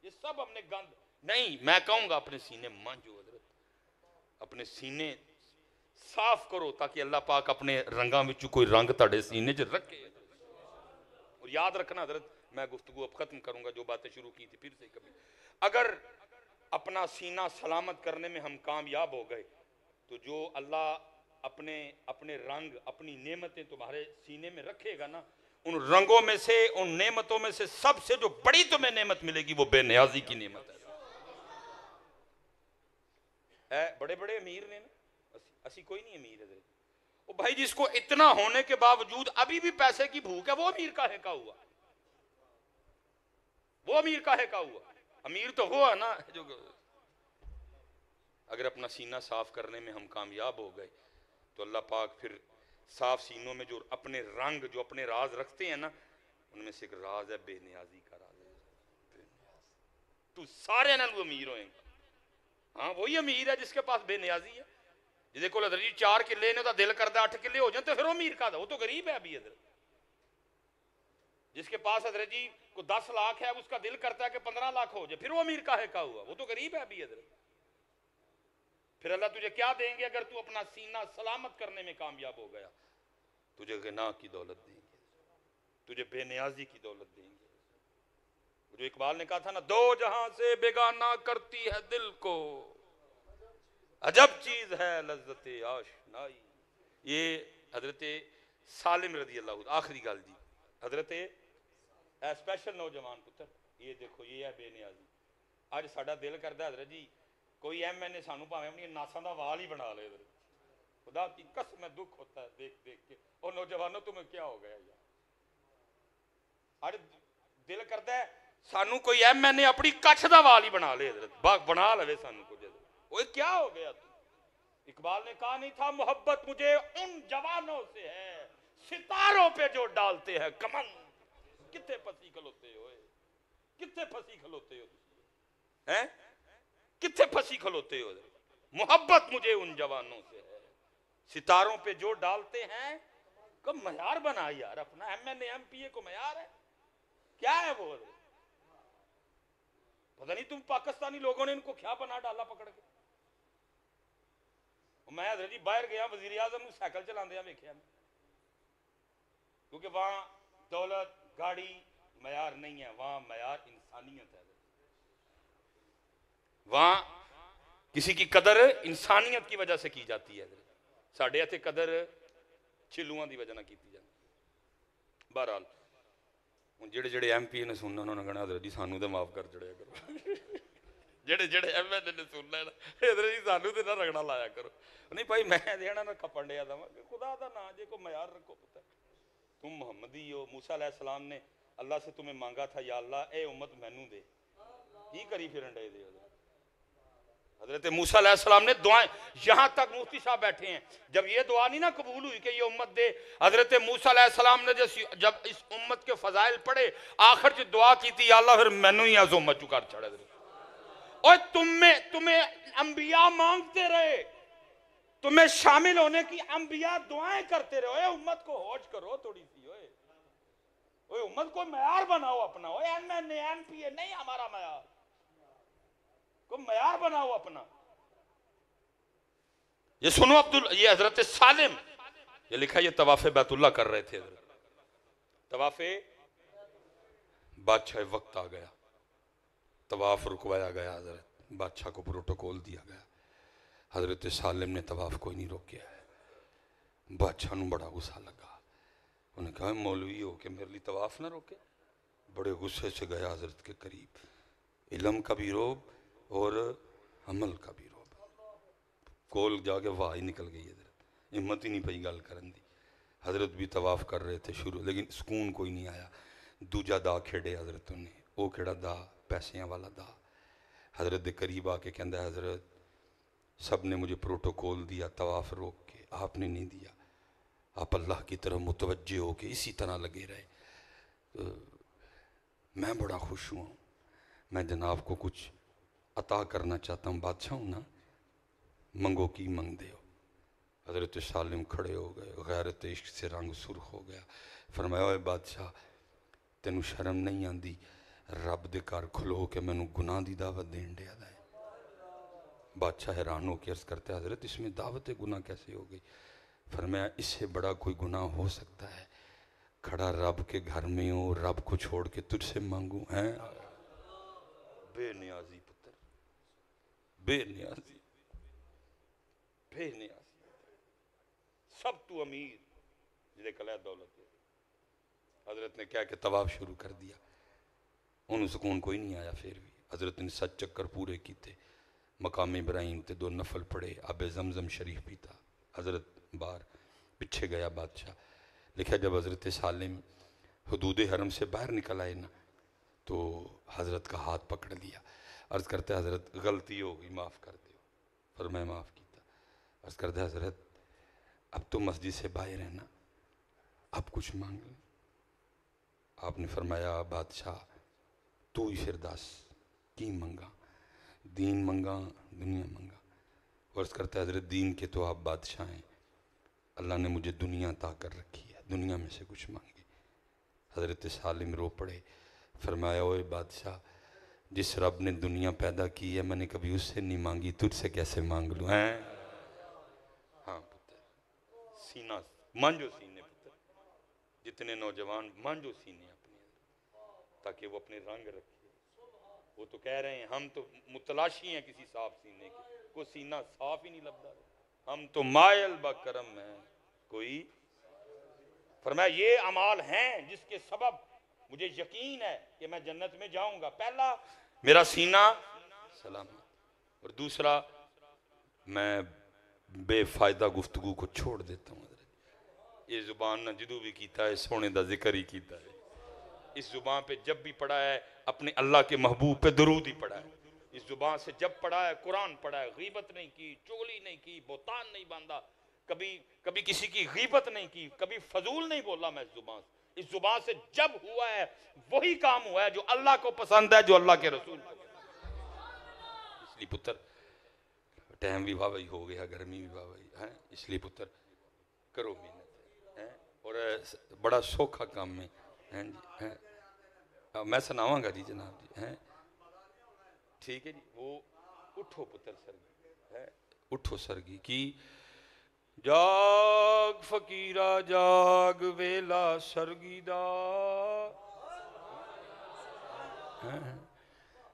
یہ سب ہم نے گند نہیں، میں کہوں گا اپنے سینے مانجو حضرت، اپنے سینے صاف کرو تاکہ اللہ پاک اپنے رنگاں وچوں کوئی رنگ تاڑے سینے چ رکھے۔ اور یاد رکھنا حضرت، میں گفتگو اب ختم کروں گا، جو باتیں شروع کی تھی پھر سے کبھی، اگر اپنا سینہ سلامت کرنے میں ہم کامیاب ہو گئے تو جو اللہ اپنے رنگ اپنی نعمتیں تمہارے سینے میں رکھے گا نا، ان رنگوں میں سے ان نعمتوں میں سے سب سے جو بڑی تمہیں نعمت ملے گی وہ بے نیازی کی نعمت ہے۔ بڑے بڑے امیر نے نا، اسی کوئی نہیں امیر ہے وہ بھائی جس کو اتنا ہونے کے باوجود ابھی بھی پیسے کی بھوک ہے وہ امیر کاہے کا ہوا؟ وہ امیر کاہے کا ہوا؟ امیر تو وہ ہے نا جو اگر اپنا سینہ صاف کرنے میں ہم کامیاب ہو گئے تو اللہ پاک پھر صاف سینوں میں جو اپنے رنگ جو اپنے راز رکھتے ہیں نا ان میں سے ایک راز ہے بے نیازی کا راز ہے۔ تو سارے نالو امیر ہوئیں گے، ہاں وہی امیر ہے جس کے پاس بے نیازی ہے۔ جس کو حضرت جی 4 کلے نے تو دل کرتا 8 کلے ہو جائیں تو پھر وہ امیر کا تھا، وہ تو غریب ہے ابھی حضرت۔ جس کے پاس حضرت جی کو 10 لاکھ ہے اس کا دل کرتا ہے کہ 15 لاکھ ہو جائے، پھر وہ امیر کاہے کا ہوا؟ وہ تو غریب ہے ابھی حضرت۔ پھر اللہ تجھے کیا دیں گے اگر تو اپنا سینہ سلامت کرنے میں کامیاب ہو گیا؟ تجھے غنا کی دولت دیں گے، تجھے بے نیازی کی دولت دیں گے۔ جو اقبال نے کہا تھا نا، دو جہاں سے بیگانہ کرتی ہے دل کو، عجب چیز ہے لذت آشنائی۔ یہ حضرت سالم رضی اللہ عنہ، آخری گل جی، حضرت اسپیشل نوجوان پتر، یہ دیکھو یہ ہے بے نیازی۔ آج ساڈا دل کردا حضرت جی کوئی ایم این اے سانو بھاویں اپنی ناساں دا وال ہی بنا لے، خدا کی قسم میں دکھ ہوتا ہے دیکھ دیکھ کے۔ اور نوجوانوں تمہیں کیا ہو گیا یار؟ آج دل کردا ہے سانو کوئی ایم این اے اپنی کچھ دا وال ہی بنا لے حضرت، بنا لے سانو کچھ۔ وہ کیا ہو گیا تو؟ اقبال نے کہا نہیں تھا محبت مجھے ان جوانوں سے ہے ستاروں پہ جو ڈالتے ہیں کمن۔ کتنے پسی کھلوتے ہوئے، کتنے پسی کھلوتے ہو ہیں، کتنے پسی کھلوتے ہو؟ محبت مجھے ان جوانوں سے ہے ستاروں پہ جو ڈالتے ہیں کم۔ معیار بنا یار اپنا، M N A M P A کو معیار ہے کیا ہے وہ؟ پتہ نہیں تم پاکستانی لوگوں نے ان کو کیا بنا ڈالا پکڑ کے۔ میں حضرت جی باہر گیا وزیر اعظم سائیکل چلاندیا ویکھیا، کیونکہ وہاں دولت گاڑی معیار نہیں ہے، وہاں معیار انسانیت ہے۔ وہاں کسی کی قدر انسانیت کی وجہ سے کی جاتی ہے، ساڈے اتنے قدر چلوان دی وجہ نہ کی جاتی۔ بہرحال جڑے جڑے ایم پی نے سننا انہوں نے کہنا حضرت جی سانو تو معاف کر چڑیا کرو، جڑے جڑے ایم ایل اے نے سننا ہے نا حضرت جی سانو تو نہ رگڑا لایا کرو۔ نہیں بھائی میں دینا نہ کپڑ ڈیا دا خدا دا نا جے کو معیار رکھو پتہ۔ تم محمدی ہو، موسیٰ علیہ السلام نے اللہ سے تمہیں مانگا تھا یا اللہ اے امت مینوں دے، ہی کری پھرن ڈے دے۔ حضرت موسیٰ علیہ السلام نے دعائیں، یہاں تک مفتی صاحب بیٹھے ہیں جب یہ دعا نہیں نہ قبول ہوئی کہ یہ امت دے، حضرت موسیٰ علیہ السلام نے جب اس امت کے فضائل پڑھے آخر جو دعا کی تھی یا اللہ پھر مینوں ہی از امت چکار چھڑے دے۔ اور تمہیں انبیاء مانگتے رہے، تمہیں شامل ہونے کی انبیاء دعائیں کرتے رہے، اے امت کو ہوش کرو تھوڑی سی، اوے امت کو معیار بناؤ اپنا، اوے M N A M P A نہیں ہمارا معیار، کو معیار بناؤ اپنا۔ یہ سنو یہ حضرت سالم، یہ لکھا یہ طواف بیت اللہ کر رہے تھے حضرت، طواف بادشاہ وقت آ گیا، طواف رکوایا گیا حضرت، بادشاہ کو پروٹوکول دیا گیا، حضرت سالم نے طواف کوئی نہیں روکیا ہے۔ بادشاہ نو بڑا غصہ لگا، انہوں نے کہا مولوی ہو کہ میرے لیے طواف نہ روکے؟ بڑے غصے سے گیا حضرت کے قریب، علم کا بھی روب اور عمل کا بھی روب، کول جا کے واہ ہی نکل گئی حضرت، ہمت ہی نہیں پئی گل کرن دی۔ حضرت بھی طواف کر رہے تھے شروع، لیکن سکون کوئی نہیں آیا۔ دوجا دا کھیڑے حضرت نے، وہ کھیڑا دا پیسیاں والا دا۔ حضرت دے قریب آ کے کہندا ہے حضرت سب نے مجھے پروٹوکول دیا طواف روک کے، آپ نے نہیں دیا، آپ اللہ کی طرف متوجہ ہو کے اسی طرح لگے رہے۔ میں بڑا خوش ہوں، میں جناب کو کچھ عطا کرنا چاہتا ہوں، بادشاہ ہوں نا، منگو کی منگ دے ہو۔ حضرت سالم کھڑے ہو گئے، غیرت عشق سے رنگ سرخ ہو گیا، فرمایا اے بادشاہ تینوں شرم نہیں آندی رب دے گھر کھلو کے مینوں گناہ دی دعوت دین دیا ہے؟ بادشاہ حیران ہو کے عرض کرتے ہیں حضرت اس میں دعوت گناہ کیسے ہو گئی؟ فرمایا اس سے بڑا کوئی گناہ ہو سکتا ہے کھڑا رب کے گھر میں ہو، رب کو چھوڑ کے تجھ سے مانگوں؟ ہیں بے نیازی پتر، بے نیازی، بے نیازی، سب تو امیر جدے کلے دولت ہے۔ حضرت نے کیا کہ طواف شروع کر دیا، انہوں سکون کوئی نہیں آیا، پھر بھی حضرت نے 7 چکر پورے کیتے، مقام ابراہیم تے 2 نفل پڑھے، آب زمزم شریف پیتا، حضرت باہر پچھے گیا بادشاہ. لکھا جب حضرت سالم حدود حرم سے باہر نکل آئے نا تو حضرت کا ہاتھ پکڑ لیا، عرض کرتے حضرت غلطی ہو گئی معاف کر دیو. فرمایا معاف کیتا. عرض کرتے حضرت اب تو مسجد سے باہر ہے نا، اب کچھ مانگ لیں. آپ نے فرمایا بادشاہ تو ہی پھر دس کی منگا، دین منگا دنیا منگا. عرض کرتے حضرت دین کے تو آپ بادشاہ ہیں، اللہ نے مجھے دنیا عطا کر رکھی ہے، دنیا میں سے کچھ مانگے. حضرت سالم رو پڑے. فرمایا اوے بادشاہ جس رب نے دنیا پیدا کی ہے میں نے کبھی اس سے نہیں مانگی، تجھ سے کیسے مانگ لوں ہیں؟ ہاں پتر سینہ مانجو سینے پتر، جتنے نوجوان مانجو سینے اپنے تاکہ وہ اپنے رنگ رکھے. وہ تو کہہ رہے ہیں ہم تو متلاشی ہیں کسی صاف سینے کے، کوئی سینہ صاف ہی نہیں لگتا. ہم تو مائل با کرم ہیں کوئی. فرمایا یہ اعمال ہیں جس کے سبب مجھے یقین ہے کہ میں جنت میں جاؤں گا. پہلا میرا سینہ سلامت، اور دوسرا میں بے فائدہ گفتگو کو چھوڑ دیتا ہوں. یہ زبان نہ جدو بھی کیتا ہے سونے دا ذکر ہی کیتا ہے. اس زبان پہ جب بھی پڑھا ہے اپنے اللہ کے محبوب پہ درود ہی پڑھا ہے. اس زبان سے جب پڑھا ہے قرآن پڑھا ہے، غیبت نہیں کی، چغلی نہیں کی، بہتان نہیں باندھا، کبھی کسی کی غیبت نہیں کی، کبھی فضول نہیں بولا. میں اس زبان سے جب ہوا ہے وہی کام ہوا ہے جو اللہ کو پسند ہے، جو اللہ کے رسول کو. اس لیے پتر ٹائم بھی واوی ہو گیا، گرمی بھی واوی ہے، اس لیے پتر کرو محنت ہے اور بڑا سوکھا کام ہے. میں سناواں گا جی جناب جی ہیں ٹھیک ہے جی. وہ اٹھو پتر سرگی ہے، اٹھو سرگی کی جاگ فقیرہ جاگ ویلا سرگی دا،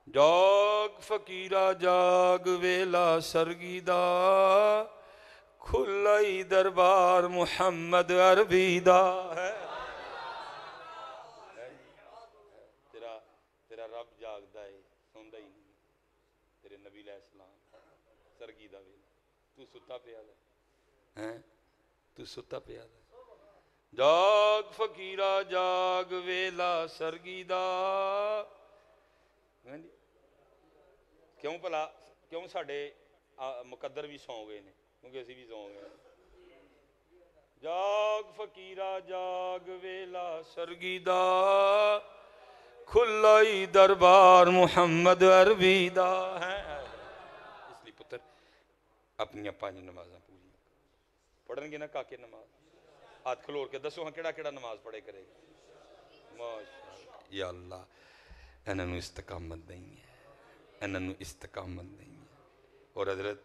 جاگ فقیرہ جاگ ویلا سرگی دا، کھلائی دربار محمد عربی دا ہے. تیرا رب جاگدا ہے، سوندا ہی نہیں. تیرے نبی علیہ السلام سرگی دا ویلا، تو ستا پیا دا ہیں، تو ستا پیا دا. جاگ فقیرہ جاگ ویلا سرگی دا. کیوں بھلا کیوں ساڈے مقدر بھی سو گئے نے؟ کیونکہ اسی بھی سو گئے. جاگ فقیرہ جاگ ویلا سرگی دا، کھلائی دربار محمد عربی دا ہے. اس لیے پتر اپنی 5 نمازاں پوری پڑھن گے نا کاکے نماز ہاتھ کھلوڑ کے دسو ہاں کیڑا کیڑا نماز پڑھے کرے گا. ماشاءاللہ یا اللہ انہاں نوں استقامت نہیں ہے، انہاں نوں استقامت نہیں ہے. اور حضرت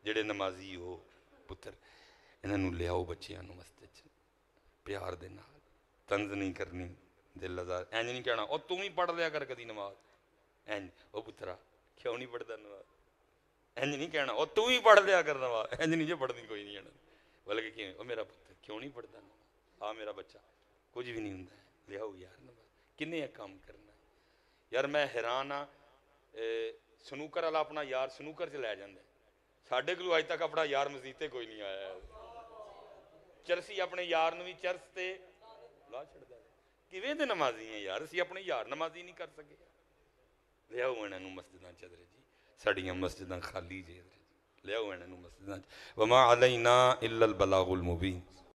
جڑے نمازی ہو پتر انہاں نوں لے آؤ بچیاں نوں مسجد چ پیار دے نال، طنز نہیں کرنی، دل آزار. اینج نہیں کہنا او تم ہی پڑھ لیا کر کدی نماز، اینج او پترا کیوں نہیں پڑھدا نماز. اینج نہیں کہنا او تو ہی پڑھ لیا کر نماز، اینج نہیں جو پڑھنی کوئی نہیں ہے. بلکہ کہ او میرا پتر کیوں نہیں پڑھدا نماز، آ میرا بچہ کچھ بھی نہیں ہوندا ہے، لے آؤ یار نماز. کنے کام کرنا ہے یار. میں حیران ہاں سنوکر والا اپنا یار سنوکر چ لے جاندا ہے، ساڈے کولوں اج تک اپنا یار مسجد تے کوئی نہیں آیا. چرسی اپنے یار نوں بھی چرس تے لا چھڑدا ہے. کیویں دے نمازی ہیں یار، اسی اپنے یار نمازی نہیں کر سکے. لے آؤ انہاں نوں مسجداں چ حضرت جی، ساڈیاں مسجداں خالی جے حضرت جی. لے آؤ انہاں نوں مسجداں چ. وما علینا الا البلاغ المبین.